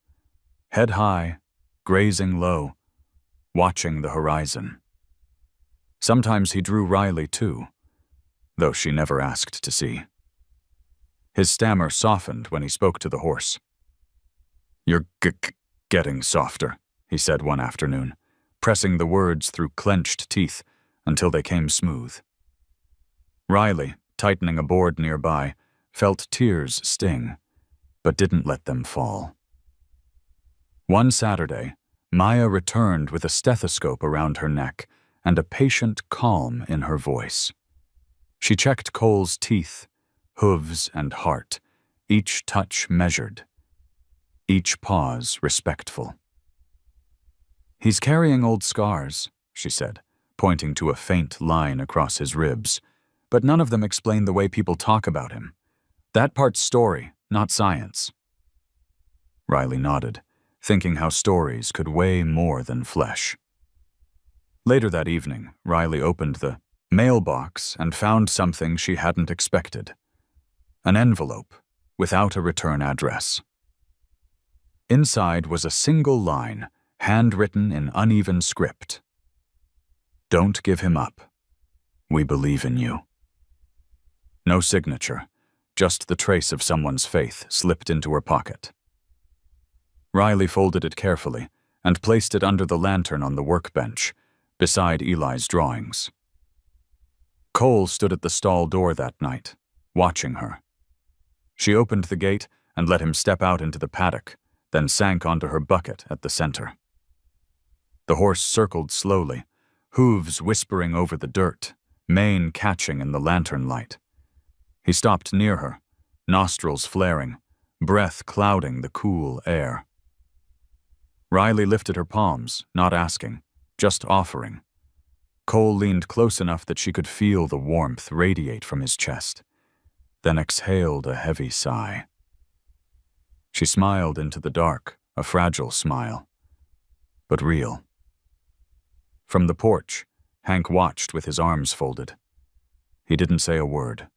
head high, grazing low, watching the horizon. Sometimes he drew Riley too, though she never asked to see. His stammer softened when he spoke to the horse. "You're getting softer," he said one afternoon, pressing the words through clenched teeth until they came smooth. Riley, tightening a board nearby, felt tears sting, but didn't let them fall. One Saturday, Maya returned with a stethoscope around her neck and a patient calm in her voice. She checked Cole's teeth, hooves, and heart, each touch measured. each pause respectful. "He's carrying old scars," she said, pointing to a faint line across his ribs, "but none of them explain the way people talk about him. That part's story, not science." Riley nodded, thinking how stories could weigh more than flesh. Later that evening, Riley opened the mailbox and found something she hadn't expected. An envelope without a return address. Inside was a single line, handwritten in uneven script. "Don't give him up. We believe in you." No signature, just the trace of someone's faith slipped into her pocket. Riley folded it carefully and placed it under the lantern on the workbench, beside Eli's drawings. Cole stood at the stall door that night, watching her. She opened the gate and let him step out into the paddock, then sank onto her bucket at the center. The horse circled slowly, hooves whispering over the dirt, mane catching in the lantern light. He stopped near her, nostrils flaring, breath clouding the cool air. Riley lifted her palms, not asking, just offering. Cole leaned close enough that she could feel the warmth radiate from his chest, then exhaled a heavy sigh. She smiled into the dark, a fragile smile, but real. From the porch, Hank watched with his arms folded. He didn't say a word.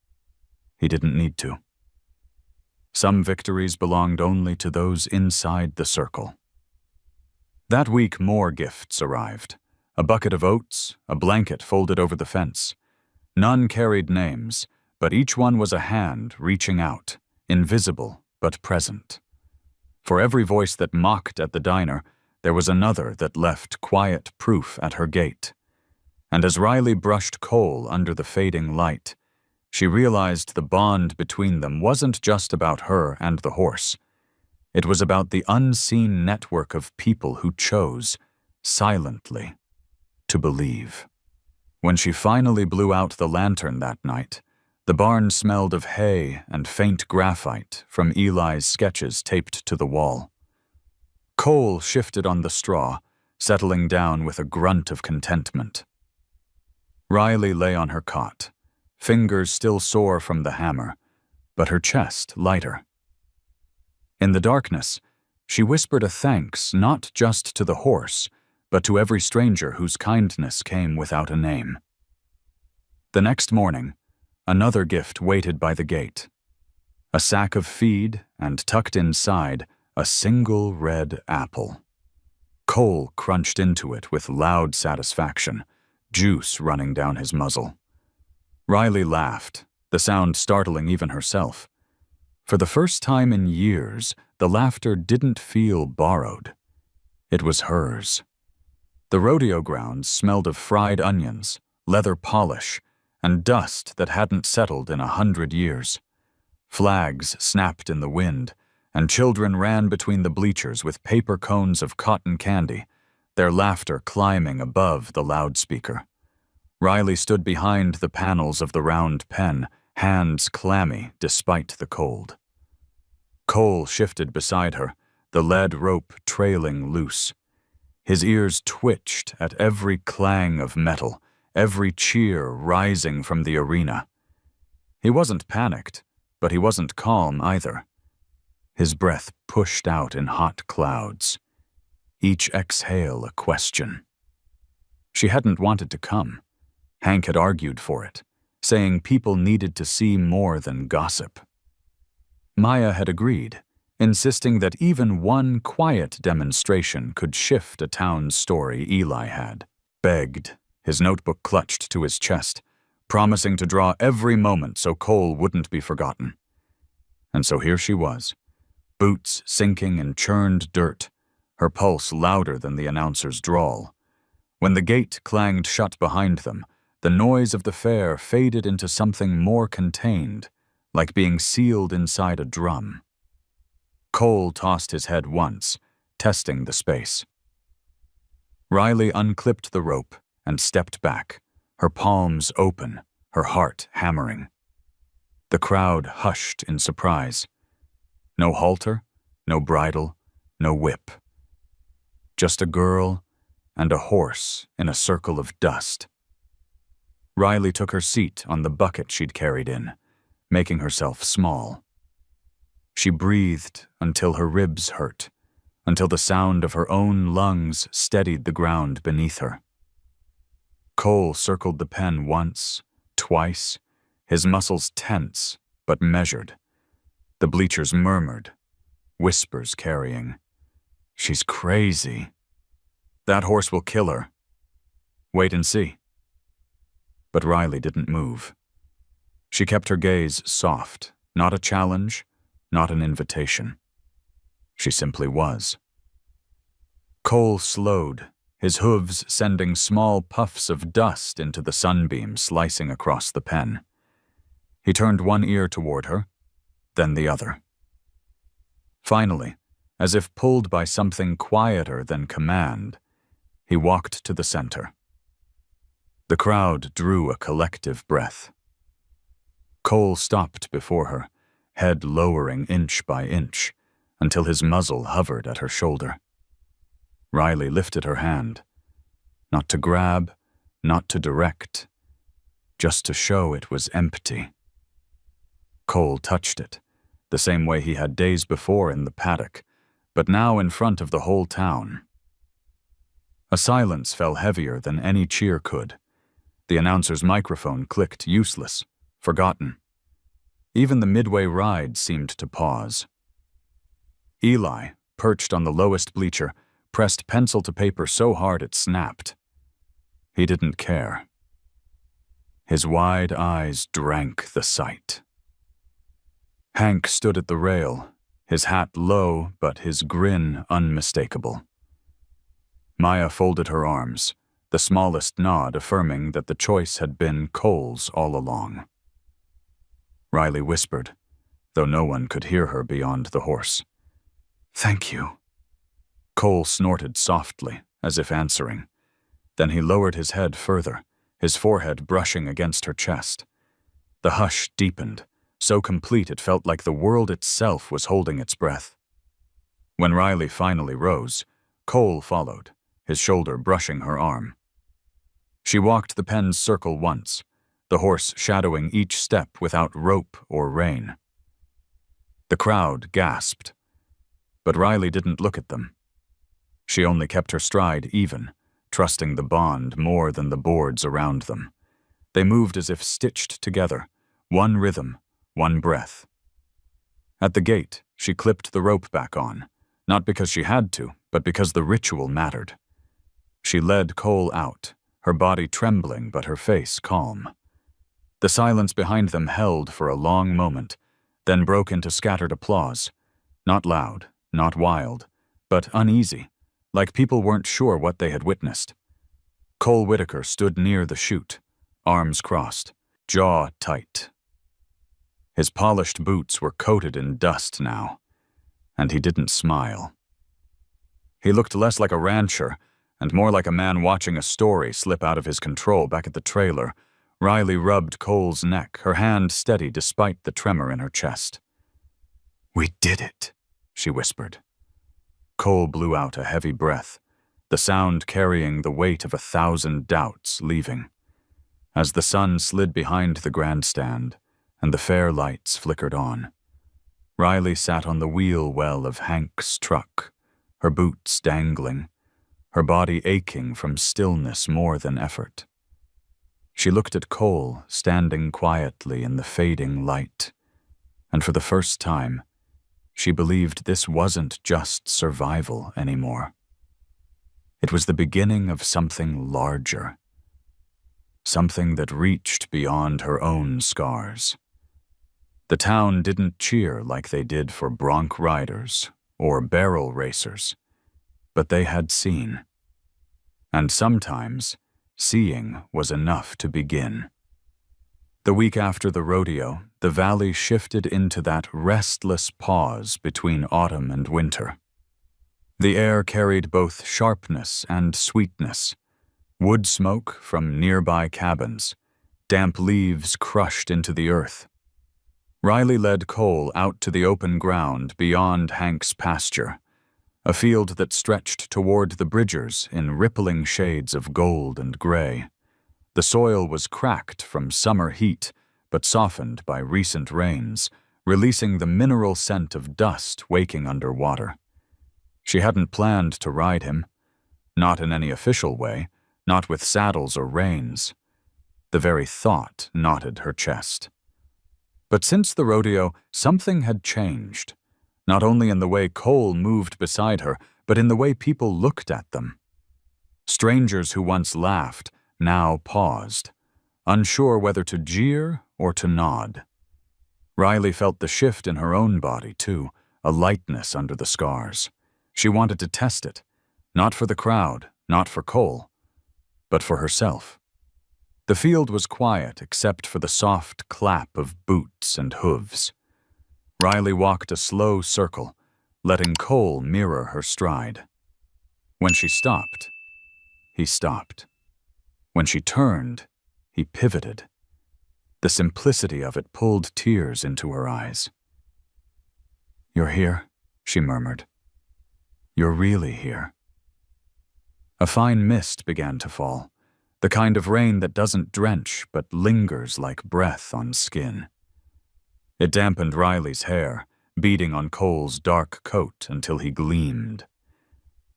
He didn't need to. Some victories belonged only to those inside the circle. That week more gifts arrived. A bucket of oats, a blanket folded over the fence. None carried names, but each one was a hand reaching out, invisible but present. For every voice that mocked at the diner, there was another that left quiet proof at her gate. And as Riley brushed Cole under the fading light, she realized the bond between them wasn't just about her and the horse. It was about the unseen network of people who chose, silently, to believe. When she finally blew out the lantern that night, the barn smelled of hay and faint graphite from Eli's sketches taped to the wall. Cole shifted on the straw, settling down with a grunt of contentment. Riley lay on her cot, fingers still sore from the hammer, but her chest lighter. In the darkness, she whispered a thanks not just to the horse, but to every stranger whose kindness came without a name. The next morning, another gift waited by the gate. A sack of feed, and tucked inside, a single red apple. Cole crunched into it with loud satisfaction, juice running down his muzzle. Riley laughed, the sound startling even herself. For the first time in years, the laughter didn't feel borrowed. It was hers. The rodeo grounds smelled of fried onions, leather polish, and dust that hadn't settled in 100 years. Flags snapped in the wind, and children ran between the bleachers with paper cones of cotton candy, their laughter climbing above the loudspeaker. Riley stood behind the panels of the round pen, hands clammy despite the cold. Cole shifted beside her, the lead rope trailing loose. His ears twitched at every clang of metal, every cheer rising from the arena. He wasn't panicked, but he wasn't calm either. His breath pushed out in hot clouds, each exhale a question. She hadn't wanted to come. Hank had argued for it, saying people needed to see more than gossip. Maya had agreed, insisting that even one quiet demonstration could shift a town's story. Eli had begged, his notebook clutched to his chest, promising to draw every moment so Cole wouldn't be forgotten. And so here she was, boots sinking in churned dirt, her pulse louder than the announcer's drawl. When the gate clanged shut behind them, the noise of the fair faded into something more contained, like being sealed inside a drum. Cole tossed his head once, testing the space. Riley unclipped the rope and stepped back, her palms open, her heart hammering. The crowd hushed in surprise. No halter, no bridle, no whip. Just a girl and a horse in a circle of dust. Riley took her seat on the bucket she'd carried in, making herself small. She breathed until her ribs hurt, until the sound of her own lungs steadied the ground beneath her. Cole circled the pen once, twice, his muscles tense but measured. The bleachers murmured, whispers carrying. "She's crazy. That horse will kill her. Wait and see." But Riley didn't move. She kept her gaze soft, not a challenge, not an invitation. She simply was. Cole slowed, his hooves sending small puffs of dust into the sunbeam slicing across the pen. He turned one ear toward her, then the other. Finally, as if pulled by something quieter than command, he walked to the center. The crowd drew a collective breath. Cole stopped before her, head lowering inch by inch, until his muzzle hovered at her shoulder. Riley lifted her hand, not to grab, not to direct, just to show it was empty. Cole touched it, the same way he had days before in the paddock, but now in front of the whole town. A silence fell heavier than any cheer could. The announcer's microphone clicked useless, forgotten. Even the midway ride seemed to pause. Eli, perched on the lowest bleacher, pressed pencil to paper so hard it snapped. He didn't care. His wide eyes drank the sight. Hank stood at the rail, his hat low but his grin unmistakable. Maya folded her arms, the smallest nod affirming that the choice had been Cole's all along. Riley whispered, though no one could hear her beyond the horse. "Thank you." Cole snorted softly, as if answering. Then he lowered his head further, his forehead brushing against her chest. The hush deepened, so complete it felt like the world itself was holding its breath. When Riley finally rose, Cole followed, his shoulder brushing her arm. She walked the pen's circle once, the horse shadowing each step without rope or rein. The crowd gasped, but Riley didn't look at them. She only kept her stride even, trusting the bond more than the boards around them. They moved as if stitched together, one rhythm, one breath. At the gate, she clipped the rope back on, not because she had to, but because the ritual mattered. She led Cole out, her body trembling but her face calm. The silence behind them held for a long moment, then broke into scattered applause. Not loud, not wild, but uneasy, like people weren't sure what they had witnessed. Cole Whitaker stood near the chute, arms crossed, jaw tight. His polished boots were coated in dust now, and he didn't smile. He looked less like a rancher and more like a man watching a story slip out of his control back at the trailer. Riley rubbed Cole's neck, her hand steady despite the tremor in her chest. "We did it," she whispered. Cole blew out a heavy breath, the sound carrying the weight of 1,000 doubts leaving. As the sun slid behind the grandstand and the fair lights flickered on, Riley sat on the wheel well of Hank's truck, her boots dangling, her body aching from stillness more than effort. She looked at Cole standing quietly in the fading light, and for the first time, she believed this wasn't just survival anymore. It was the beginning of something larger, something that reached beyond her own scars. The town didn't cheer like they did for bronc riders or barrel racers, but they had seen. And sometimes, seeing was enough to begin. The week after the rodeo, the valley shifted into that restless pause between autumn and winter. The air carried both sharpness and sweetness, wood smoke from nearby cabins, damp leaves crushed into the earth. Riley led Cole out to the open ground beyond Hank's pasture, a field that stretched toward the bridgers in rippling shades of gold and gray. The soil was cracked from summer heat, but softened by recent rains, releasing the mineral scent of dust waking underwater. She hadn't planned to ride him, not in any official way, not with saddles or reins. The very thought knotted her chest. But since the rodeo, something had changed, not only in the way Cole moved beside her, but in the way people looked at them. Strangers who once laughed now paused, unsure whether to jeer or to nod. Riley felt the shift in her own body, too, a lightness under the scars. She wanted to test it, not for the crowd, not for Cole, but for herself. The field was quiet except for the soft clap of boots and hooves. Riley walked a slow circle, letting Cole mirror her stride. When she stopped, he stopped. When she turned, he pivoted. The simplicity of it pulled tears into her eyes. "You're here," she murmured. "You're really here." A fine mist began to fall, the kind of rain that doesn't drench but lingers like breath on skin. It dampened Riley's hair, beading on Cole's dark coat until he gleamed.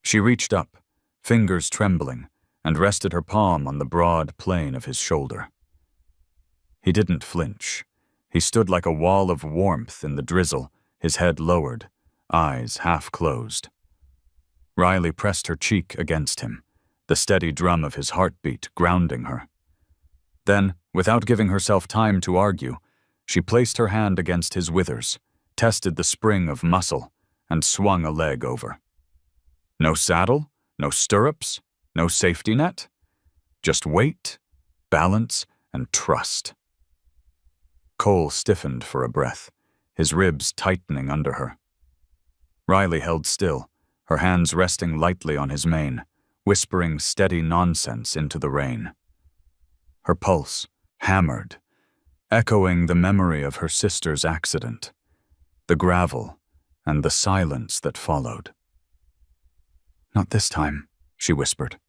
She reached up, fingers trembling, and rested her palm on the broad plane of his shoulder. He didn't flinch. He stood like a wall of warmth in the drizzle, his head lowered, eyes half closed. Riley pressed her cheek against him, the steady drum of his heartbeat grounding her. Then, without giving herself time to argue, she placed her hand against his withers, tested the spring of muscle, and swung a leg over. No saddle, no stirrups, no safety net. Just weight, balance, and trust. Cole stiffened for a breath, his ribs tightening under her. Riley held still, her hands resting lightly on his mane, whispering steady nonsense into the rain. Her pulse hammered, echoing the memory of her sister's accident, the gravel, and the silence that followed. "Not this time," she whispered.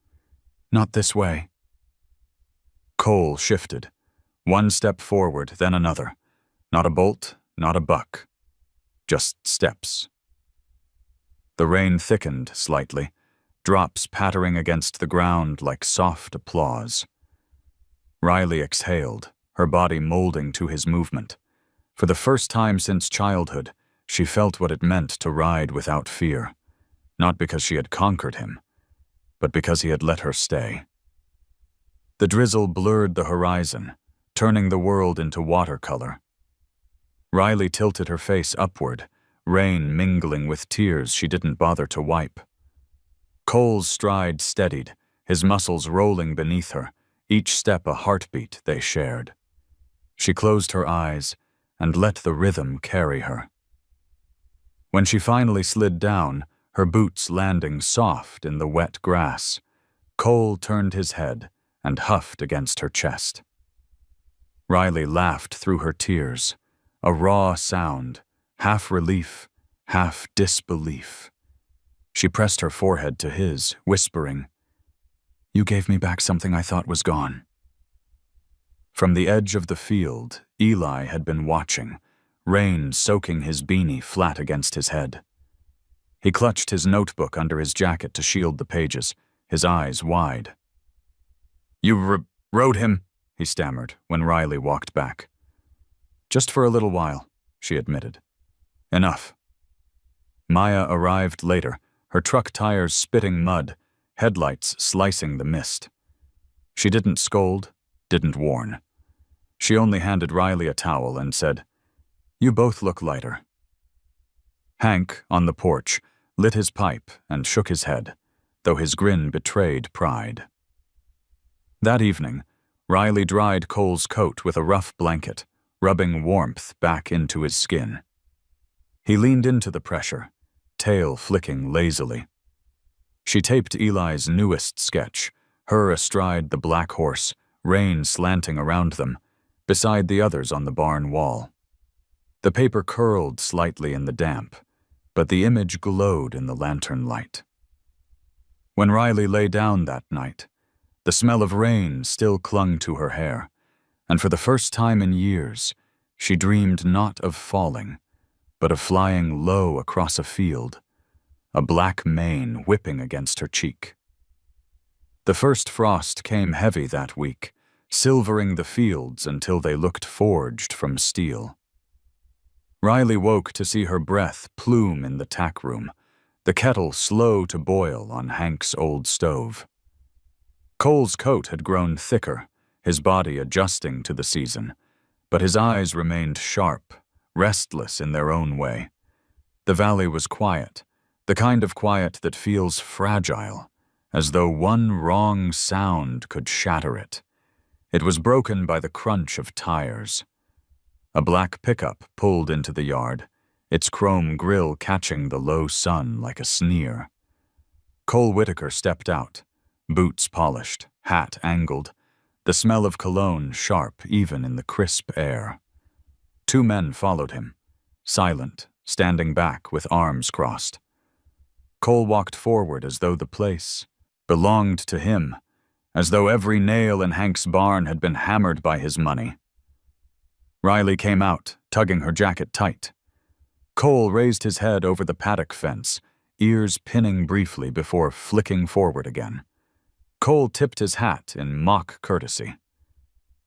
"Not this way." Cole shifted, one step forward, then another. Not a bolt, not a buck. Just steps. The rain thickened slightly, drops pattering against the ground like soft applause. Riley exhaled, her body molding to his movement. For the first time since childhood, she felt what it meant to ride without fear, not because she had conquered him, but because he had let her stay. The drizzle blurred the horizon, turning the world into watercolor. Riley tilted her face upward, rain mingling with tears she didn't bother to wipe. Cole's stride steadied, his muscles rolling beneath her, each step a heartbeat they shared. She closed her eyes and let the rhythm carry her. When she finally slid down, her boots landing soft in the wet grass, Cole turned his head and huffed against her chest. Riley laughed through her tears, a raw sound, half relief, half disbelief. She pressed her forehead to his, whispering, "You gave me back something I thought was gone." From the edge of the field, Eli had been watching, rain soaking his beanie flat against his head. He clutched his notebook under his jacket to shield the pages, his eyes wide. "You rode him?" he stammered when Riley walked back. "Just for a little while," she admitted. "Enough." Maya arrived later, her truck tires spitting mud, headlights slicing the mist. She didn't scold, didn't warn. She only handed Riley a towel and said, "You both look lighter." Hank, on the porch, lit his pipe and shook his head, though his grin betrayed pride. That evening, Riley dried Cole's coat with a rough blanket, rubbing warmth back into his skin. He leaned into the pressure, tail flicking lazily. She taped Eli's newest sketch, her astride the black horse, rain slanting around them, beside the others on the barn wall. The paper curled slightly in the damp, but the image glowed in the lantern light. When Riley lay down that night, the smell of rain still clung to her hair, and for the first time in years, she dreamed not of falling, but of flying low across a field, a black mane whipping against her cheek. The first frost came heavy that week, silvering the fields until they looked forged from steel. Riley woke to see her breath plume in the tack room, the kettle slow to boil on Hank's old stove. Cole's coat had grown thicker, his body adjusting to the season, but his eyes remained sharp, restless in their own way. The valley was quiet, the kind of quiet that feels fragile, as though one wrong sound could shatter it. It was broken by the crunch of tires. A black pickup pulled into the yard, its chrome grille catching the low sun like a sneer. Cole Whitaker stepped out, boots polished, hat angled, the smell of cologne sharp even in the crisp air. Two men followed him, silent, standing back with arms crossed. Cole walked forward as though the place belonged to him, as though every nail in Hank's barn had been hammered by his money. Riley came out, tugging her jacket tight. Cole raised his head over the paddock fence, ears pinning briefly before flicking forward again. Cole tipped his hat in mock courtesy.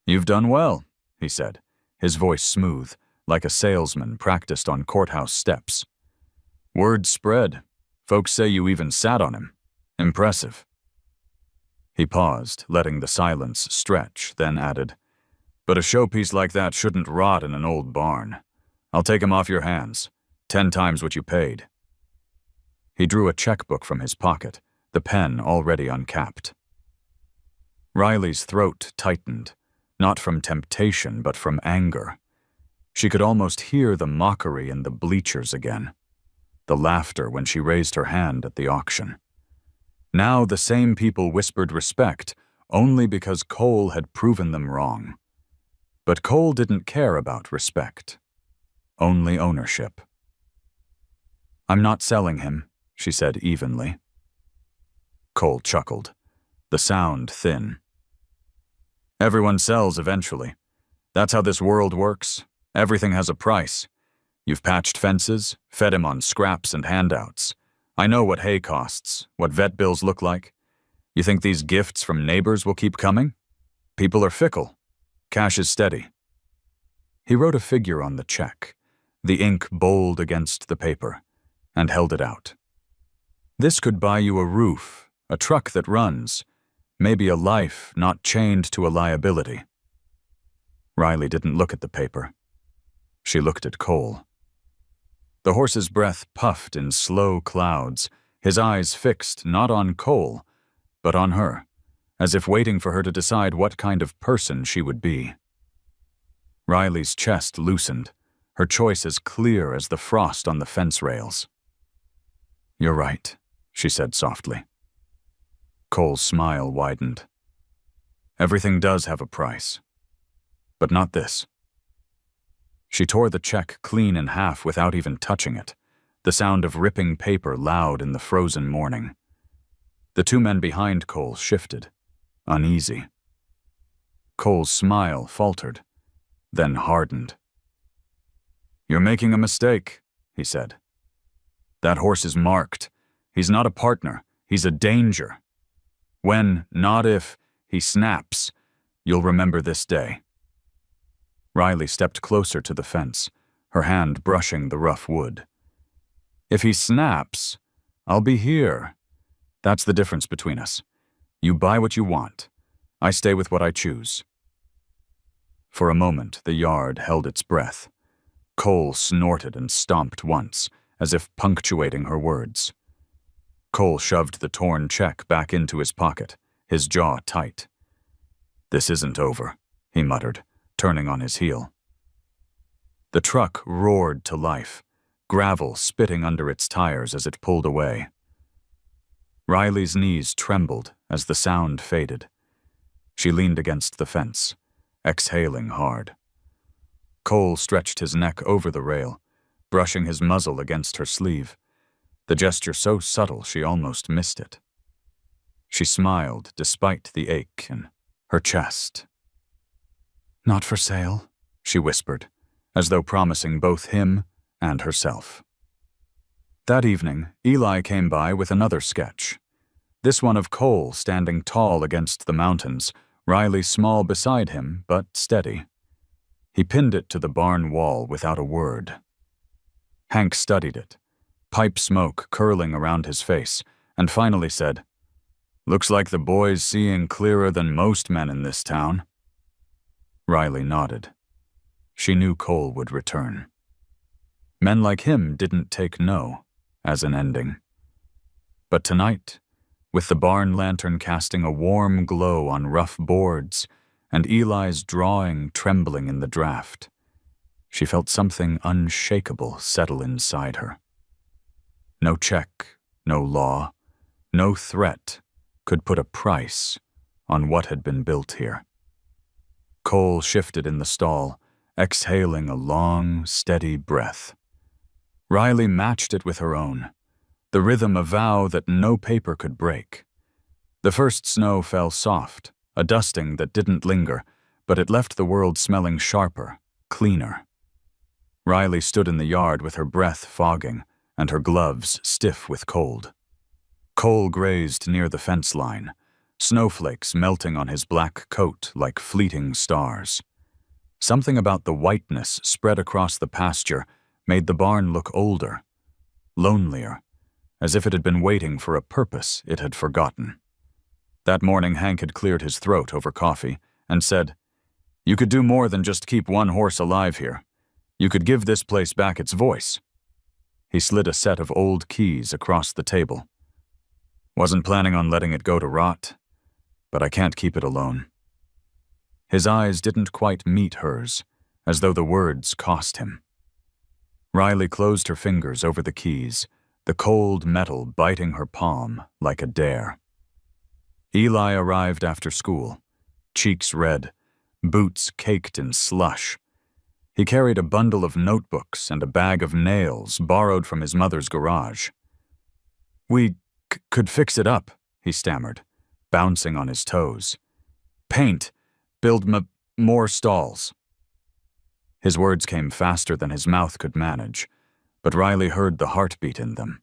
"You've done well," he said, his voice smooth, like a salesman practiced on courthouse steps. "Word spread. Folks say you even sat on him. Impressive." He paused, letting the silence stretch, then added, "But a showpiece like that shouldn't rot in an old barn. I'll take him off your hands, 10 times what you paid." He drew a checkbook from his pocket, the pen already uncapped. Riley's throat tightened, not from temptation but from anger. She could almost hear the mockery in the bleachers again, the laughter when she raised her hand at the auction. Now the same people whispered respect only because Cole had proven them wrong. But Cole didn't care about respect, only ownership. "I'm not selling him," she said evenly. Cole chuckled, the sound thin. "Everyone sells eventually. That's how this world works. Everything has a price. You've patched fences, fed him on scraps and handouts. I know what hay costs, what vet bills look like. You think these gifts from neighbors will keep coming? People are fickle. Cash is steady." He wrote a figure on the check, the ink bold against the paper, and held it out. "This could buy you a roof, a truck that runs, maybe a life not chained to a liability." Riley didn't look at the paper. She looked at Cole. The horse's breath puffed in slow clouds, his eyes fixed not on Cole, but on her, as if waiting for her to decide what kind of person she would be. Riley's chest loosened, her choice as clear as the frost on the fence rails. "You're right," she said softly. Cole's smile widened. "Everything does have a price, but not this." She tore the check clean in half without even touching it, the sound of ripping paper loud in the frozen morning. The two men behind Cole shifted, uneasy. Cole's smile faltered, then hardened. "You're making a mistake," he said. "That horse is marked. He's not a partner. He's a danger. When, not if, he snaps, you'll remember this day." Riley stepped closer to the fence, her hand brushing the rough wood. "If he snaps, I'll be here. That's the difference between us. You buy what you want. I stay with what I choose." For a moment, the yard held its breath. Cole snorted and stomped once, as if punctuating her words. Cole shoved the torn check back into his pocket, his jaw tight. "This isn't over," he muttered, turning on his heel. The truck roared to life, gravel spitting under its tires as it pulled away. Riley's knees trembled as the sound faded. She leaned against the fence, exhaling hard. Cole stretched his neck over the rail, brushing his muzzle against her sleeve, the gesture so subtle she almost missed it. She smiled despite the ache in her chest. "Not for sale," she whispered, as though promising both him and herself. That evening, Eli came by with another sketch. This one of Cole standing tall against the mountains, Riley small beside him, but steady. He pinned it to the barn wall without a word. Hank studied it, pipe smoke curling around his face, and finally said, "Looks like the boy's seeing clearer than most men in this town." Riley nodded. She knew Cole would return. Men like him didn't take no as an ending. But tonight, with the barn lantern casting a warm glow on rough boards and Eli's drawing trembling in the draft, she felt something unshakable settle inside her. No check, no law, no threat could put a price on what had been built here. Cole shifted in the stall, exhaling a long, steady breath. Riley matched it with her own, the rhythm a vow that no paper could break. The first snow fell soft, a dusting that didn't linger, but it left the world smelling sharper, cleaner. Riley stood in the yard with her breath fogging and her gloves stiff with cold. Cole grazed near the fence line, snowflakes melting on his black coat like fleeting stars. Something about the whiteness spread across the pasture made the barn look older, lonelier, as if it had been waiting for a purpose it had forgotten. That morning Hank had cleared his throat over coffee and said, "You could do more than just keep one horse alive here. You could give this place back its voice." He slid a set of old keys across the table. "Wasn't planning on letting it go to rot, but I can't keep it alone." His eyes didn't quite meet hers, as though the words cost him. Riley closed her fingers over the keys, the cold metal biting her palm like a dare. Eli arrived after school, cheeks red, boots caked in slush. He carried a bundle of notebooks and a bag of nails borrowed from his mother's garage. "We could fix it up," he stammered, bouncing on his toes. "Paint, build more stalls." His words came faster than his mouth could manage, but Riley heard the heartbeat in them.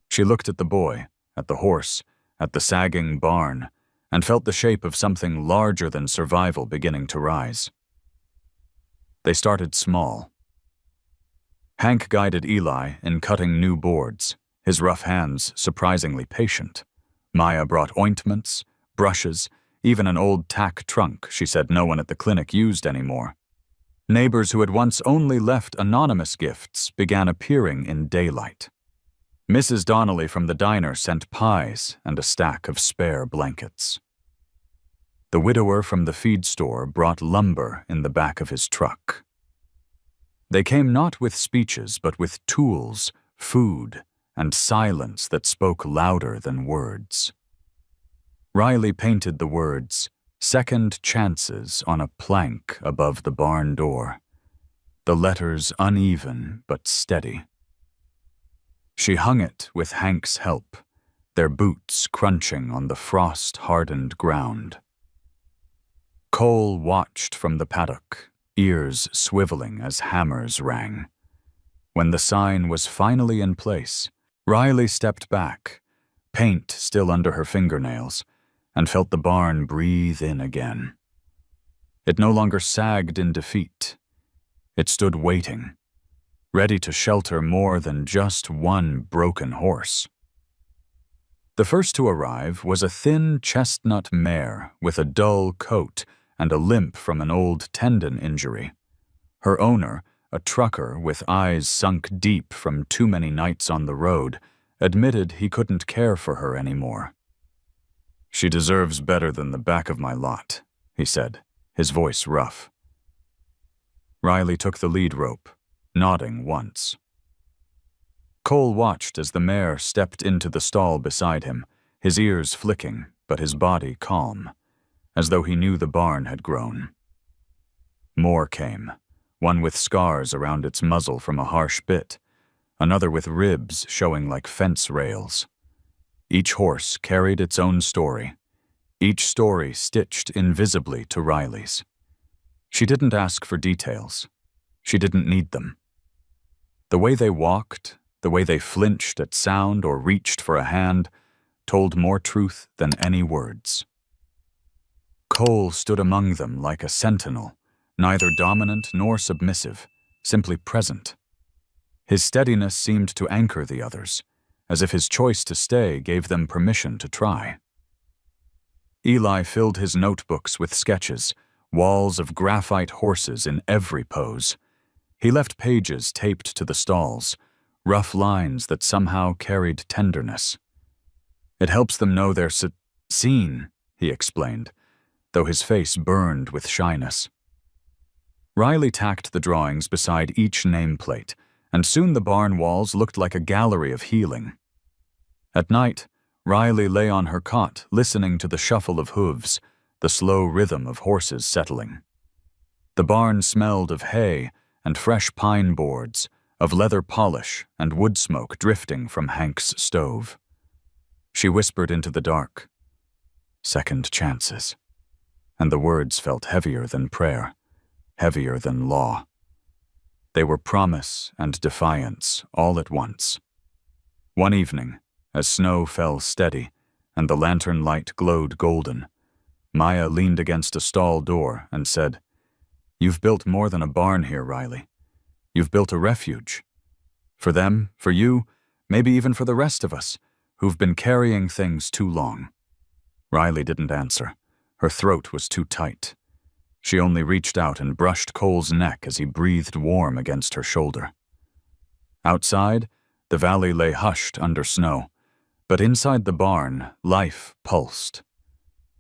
She looked at the boy, at the horse, at the sagging barn, and felt the shape of something larger than survival beginning to rise. They started small. Hank guided Eli in cutting new boards, his rough hands surprisingly patient. Maya brought ointments, brushes, even an old tack trunk she said no one at the clinic used anymore. Neighbors who had once only left anonymous gifts began appearing in daylight. Mrs. Donnelly from the diner sent pies and a stack of spare blankets. The widower from the feed store brought lumber in the back of his truck. They came not with speeches, but with tools, food, and silence that spoke louder than words. Riley painted the words, "Second Chances," on a plank above the barn door, the letters uneven but steady. She hung it with Hank's help, their boots crunching on the frost-hardened ground. Cole watched from the paddock, ears swiveling as hammers rang. When the sign was finally in place, Riley stepped back, paint still under her fingernails, and felt the barn breathe in again. It no longer sagged in defeat. It stood waiting, ready to shelter more than just one broken horse. The first to arrive was a thin chestnut mare with a dull coat and a limp from an old tendon injury. Her owner, a trucker with eyes sunk deep from too many nights on the road, admitted he couldn't care for her anymore. "She deserves better than the back of my lot," he said, his voice rough. Riley took the lead rope, nodding once. Cole watched as the mare stepped into the stall beside him, his ears flicking, but his body calm, as though he knew the barn had grown. More came, one with scars around its muzzle from a harsh bit, another with ribs showing like fence rails. Each horse carried its own story, each story stitched invisibly to Riley's. She didn't ask for details. She didn't need them. The way they walked, the way they flinched at sound or reached for a hand, told more truth than any words. Cole stood among them like a sentinel, neither dominant nor submissive, simply present. His steadiness seemed to anchor the others, as if his choice to stay gave them permission to try. Eli filled his notebooks with sketches, walls of graphite horses in every pose. He left pages taped to the stalls, rough lines that somehow carried tenderness. It helps them know they're seen, he explained, though his face burned with shyness. Riley tacked the drawings beside each nameplate, and soon the barn walls looked like a gallery of healing. At night, Riley lay on her cot, listening to the shuffle of hooves, the slow rhythm of horses settling. The barn smelled of hay and fresh pine boards, of leather polish and wood smoke drifting from Hank's stove. She whispered into the dark, "Second chances," and the words felt heavier than prayer, heavier than law. They were promise and defiance all at once. One evening, as snow fell steady and the lantern light glowed golden, Maya leaned against a stall door and said, "You've built more than a barn here, Riley. You've built a refuge. For them, for you, maybe even for the rest of us, who've been carrying things too long." Riley didn't answer. Her throat was too tight. She only reached out and brushed Cole's neck as he breathed warm against her shoulder. Outside, the valley lay hushed under snow, but inside the barn, life pulsed.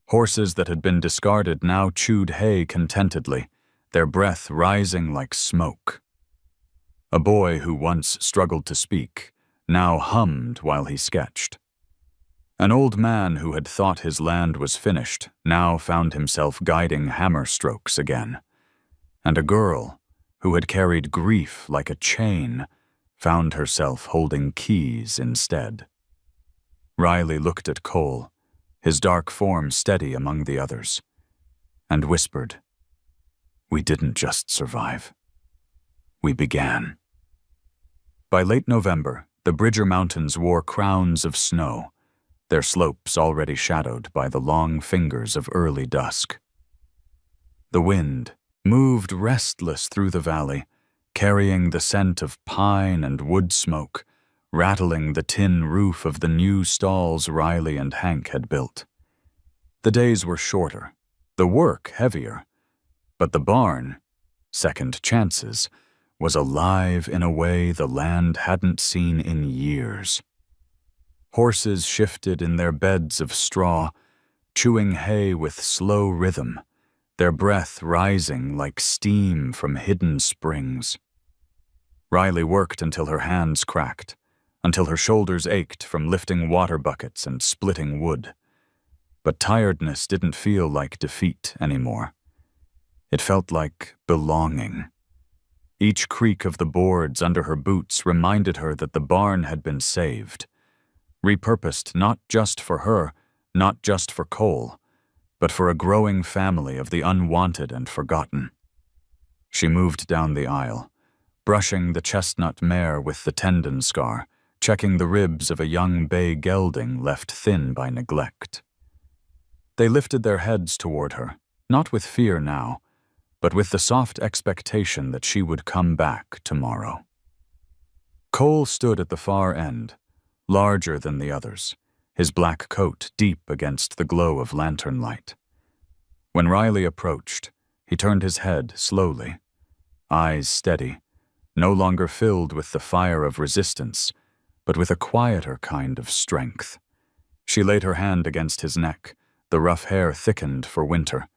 Horses that had been discarded now chewed hay contentedly, their breath rising like smoke. A boy who once struggled to speak now hummed while he sketched. An old man who had thought his land was finished now found himself guiding hammer strokes again. And a girl who had carried grief like a chain found herself holding keys instead. Riley looked at Cole, his dark form steady among the others, and whispered, "We didn't just survive. We began." By late November, the Bridger Mountains wore crowns of snow, their slopes already shadowed by the long fingers of early dusk. The wind moved restless through the valley, carrying the scent of pine and wood smoke, rattling the tin roof of the new stalls Riley and Hank had built. The days were shorter, the work heavier, but the barn, second chances, was alive in a way the land hadn't seen in years. Horses shifted in their beds of straw, chewing hay with slow rhythm, their breath rising like steam from hidden springs. Riley worked until her hands cracked, until her shoulders ached from lifting water buckets and splitting wood. But tiredness didn't feel like defeat anymore. It felt like belonging. Each creak of the boards under her boots reminded her that the barn had been saved, repurposed not just for her, not just for Cole, but for a growing family of the unwanted and forgotten. She moved down the aisle, brushing the chestnut mare with the tendon scar, checking the ribs of a young bay gelding left thin by neglect. They lifted their heads toward her, not with fear now, but with the soft expectation that she would come back tomorrow. Cole stood at the far end, larger than the others, his black coat deep against the glow of lantern light. When Riley approached, he turned his head slowly, eyes steady, no longer filled with the fire of resistance, but with a quieter kind of strength. She laid her hand against his neck, the rough hair thickened for winter,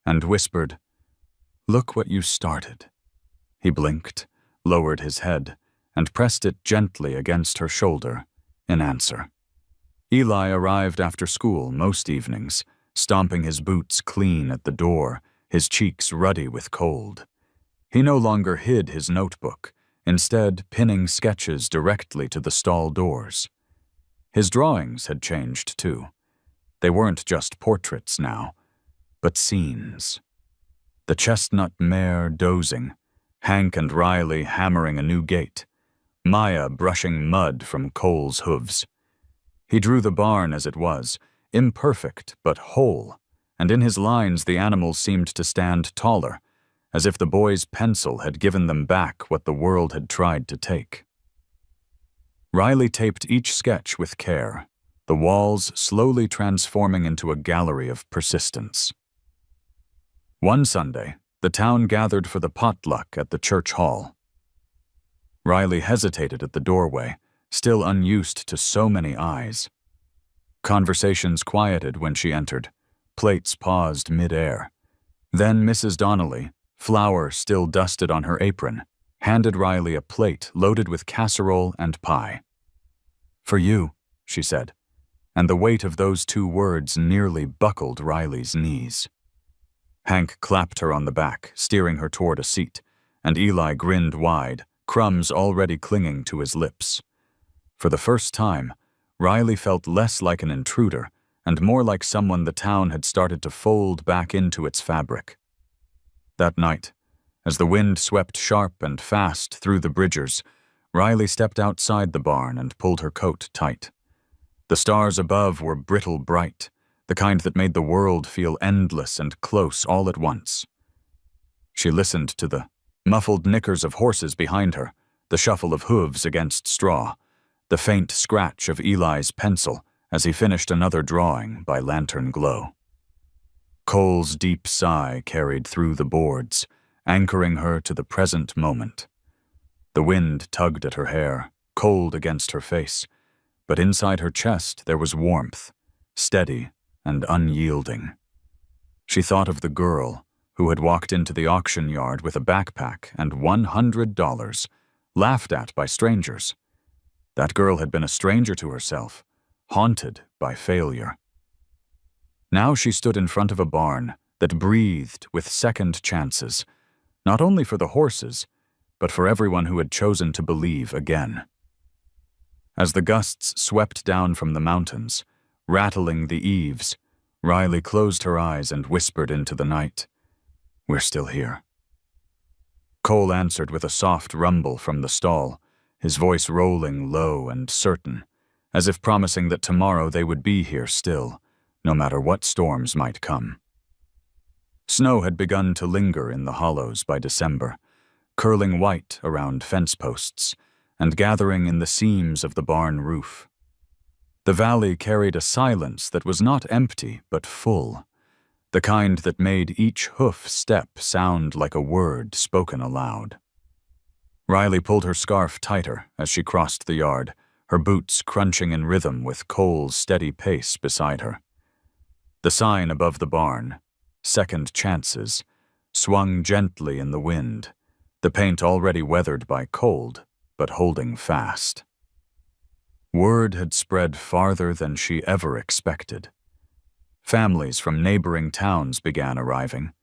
and whispered, "Look what you started." He blinked, lowered his head, and pressed it gently against her shoulder in answer. Eli arrived after school most evenings, stomping his boots clean at the door, his cheeks ruddy with cold. He no longer hid his notebook, instead pinning sketches directly to the stall doors. His drawings had changed too. They weren't just portraits now, but scenes. The chestnut mare dozing, Hank and Riley hammering a new gate, Maya brushing mud from Cole's hooves. He drew the barn as it was, imperfect but whole, and in his lines the animals seemed to stand taller, as if the boy's pencil had given them back what the world had tried to take. Riley taped each sketch with care, the walls slowly transforming into a gallery of persistence. One Sunday, the town gathered for the potluck at the church hall. Riley hesitated at the doorway, still unused to so many eyes. Conversations quieted when she entered, plates paused mid-air. Then Mrs. Donnelly, flour still dusted on her apron, handed Riley a plate loaded with casserole and pie. "For you," she said, and the weight of those two words nearly buckled Riley's knees. Hank clapped her on the back, steering her toward a seat, and Eli grinned wide, crumbs already clinging to his lips. For the first time, Riley felt less like an intruder and more like someone the town had started to fold back into its fabric. That night, as the wind swept sharp and fast through the bridgers, Riley stepped outside the barn and pulled her coat tight. The stars above were brittle bright, the kind that made the world feel endless and close all at once. She listened to the muffled nickers of horses behind her, the shuffle of hooves against straw, the faint scratch of Eli's pencil as he finished another drawing by lantern glow. Cole's deep sigh carried through the boards, anchoring her to the present moment. The wind tugged at her hair, cold against her face, but inside her chest there was warmth, steady and unyielding. She thought of the girl who had walked into the auction yard with a backpack and $100, laughed at by strangers. That girl had been a stranger to herself, haunted by failure. Now she stood in front of a barn that breathed with second chances, not only for the horses, but for everyone who had chosen to believe again. As the gusts swept down from the mountains, rattling the eaves, Riley closed her eyes and whispered into the night, "We're still here." Cole answered with a soft rumble from the stall, his voice rolling low and certain, as if promising that tomorrow they would be here still, no matter what storms might come. Snow had begun to linger in the hollows by December, curling white around fence posts and gathering in the seams of the barn roof. The valley carried a silence that was not empty but full, the kind that made each hoof step sound like a word spoken aloud. Riley pulled her scarf tighter as she crossed the yard, her boots crunching in rhythm with Cole's steady pace beside her. The sign above the barn, "Second Chances," swung gently in the wind, the paint already weathered by cold, but holding fast. Word had spread farther than she ever expected. Families from neighboring towns began arriving,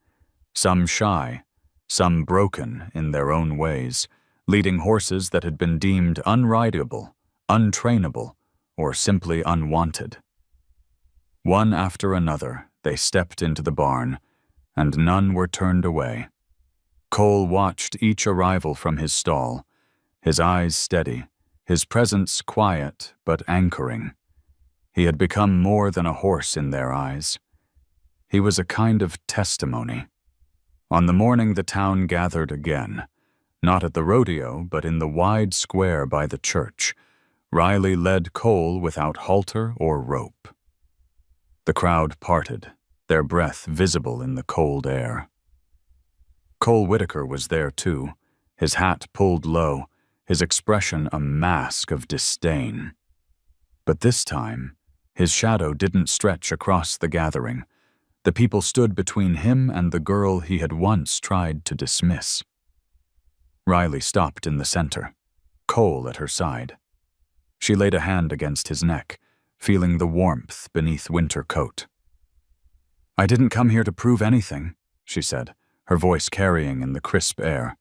some shy, some broken in their own ways, leading horses that had been deemed unrideable, untrainable, or simply unwanted. One after another, they stepped into the barn, and none were turned away. Cole watched each arrival from his stall, his eyes steady, his presence quiet but anchoring. He had become more than a horse in their eyes. He was a kind of testimony. On the morning the town gathered again, not at the rodeo but in the wide square by the church, Riley led Cole without halter or rope. The crowd parted, their breath visible in the cold air. Cole Whitaker was there too, his hat pulled low, his expression a mask of disdain. But this time, his shadow didn't stretch across the gathering. The people stood between him and the girl he had once tried to dismiss. Riley stopped in the center, Cole at her side. She laid a hand against his neck, feeling the warmth beneath winter coat. "I didn't come here to prove anything," she said, her voice carrying in the crisp air.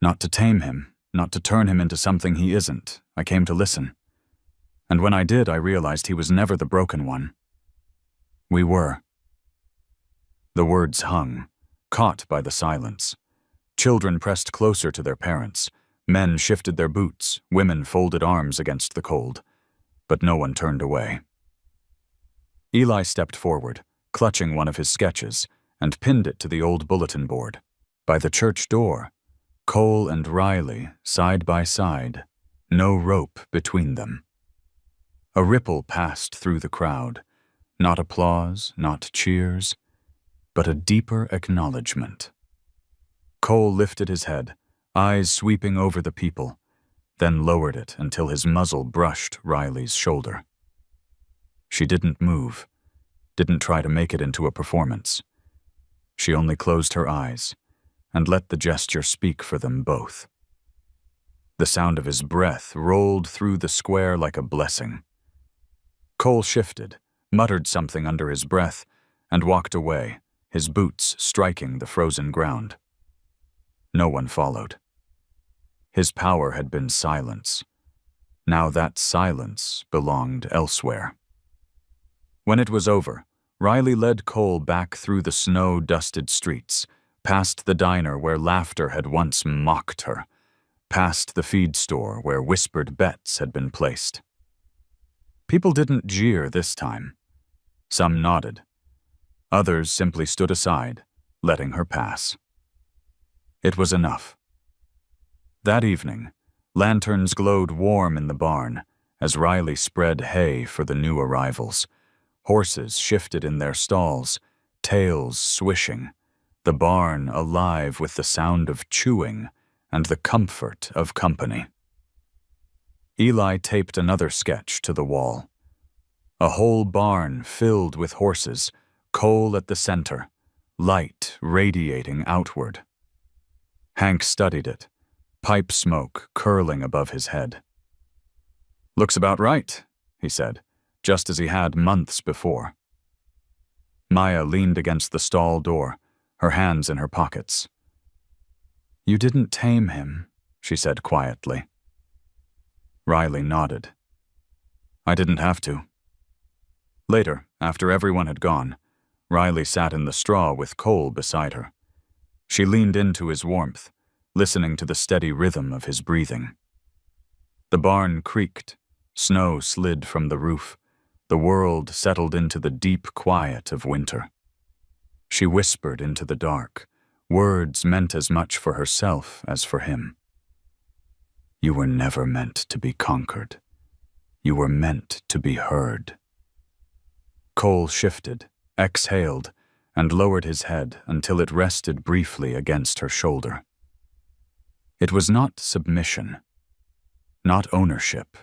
"Not to tame him, not to turn him into something he isn't. I came to listen. And when I did, I realized he was never the broken one. We were. The words hung, caught by the silence. Children pressed closer to their parents. Men shifted their boots. Women folded arms against the cold. But no one turned away. Eli stepped forward, clutching one of his sketches, and pinned it to the old bulletin board. By the church door, Cole and Riley, side by side, no rope between them. A ripple passed through the crowd, not applause, not cheers, but a deeper acknowledgement. Cole lifted his head, eyes sweeping over the people, then lowered it until his muzzle brushed Riley's shoulder. She didn't move, didn't try to make it into a performance. She only closed her eyes and let the gesture speak for them both. The sound of his breath rolled through the square like a blessing. Cole shifted, muttered something under his breath, and walked away, his boots striking the frozen ground. No one followed. His power had been silence. Now that silence belonged elsewhere. When it was over, Riley led Cole back through the snow-dusted streets, past the diner where laughter had once mocked her, past the feed store where whispered bets had been placed. People didn't jeer this time. Some nodded. Others simply stood aside, letting her pass. It was enough. That evening, lanterns glowed warm in the barn as Riley spread hay for the new arrivals. Horses shifted in their stalls, tails swishing, the barn alive with the sound of chewing and the comfort of company. Eli taped another sketch to the wall. A whole barn filled with horses, Cole at the center, light radiating outward. Hank studied it, pipe smoke curling above his head. "Looks about right," he said, just as he had months before. Maya leaned against the stall door, her hands in her pockets. "You didn't tame him," she said quietly. Riley nodded. "I didn't have to." Later, after everyone had gone, Riley sat in the straw with Cole beside her. She leaned into his warmth, listening to the steady rhythm of his breathing. The barn creaked, snow slid from the roof, the world settled into the deep quiet of winter. She whispered into the dark, words meant as much for herself as for him. "You were never meant to be conquered. You were meant to be heard." Cole shifted, exhaled, and lowered his head until it rested briefly against her shoulder. It was not submission, not ownership,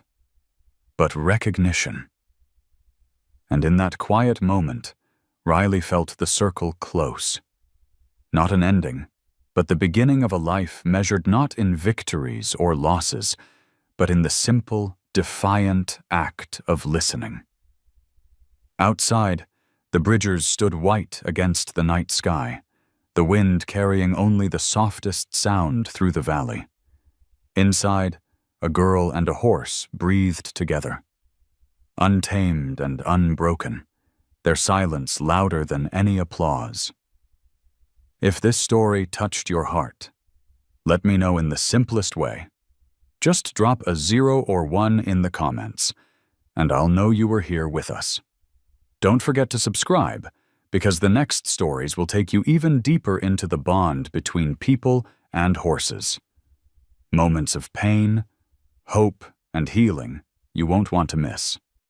but recognition. And in that quiet moment, Riley felt the circle close. Not an ending, but the beginning of a life measured not in victories or losses, but in the simple, defiant act of listening. Outside, the Bridgers stood white against the night sky, the wind carrying only the softest sound through the valley. Inside, a girl and a horse breathed together. Untamed and unbroken, their silence louder than any applause. If this story touched your heart, let me know in the simplest way. Just drop a 0 or 1 in the comments, and I'll know you were here with us. Don't forget to subscribe, because the next stories will take you even deeper into the bond between people and horses. Moments of pain, hope, and healing you won't want to miss.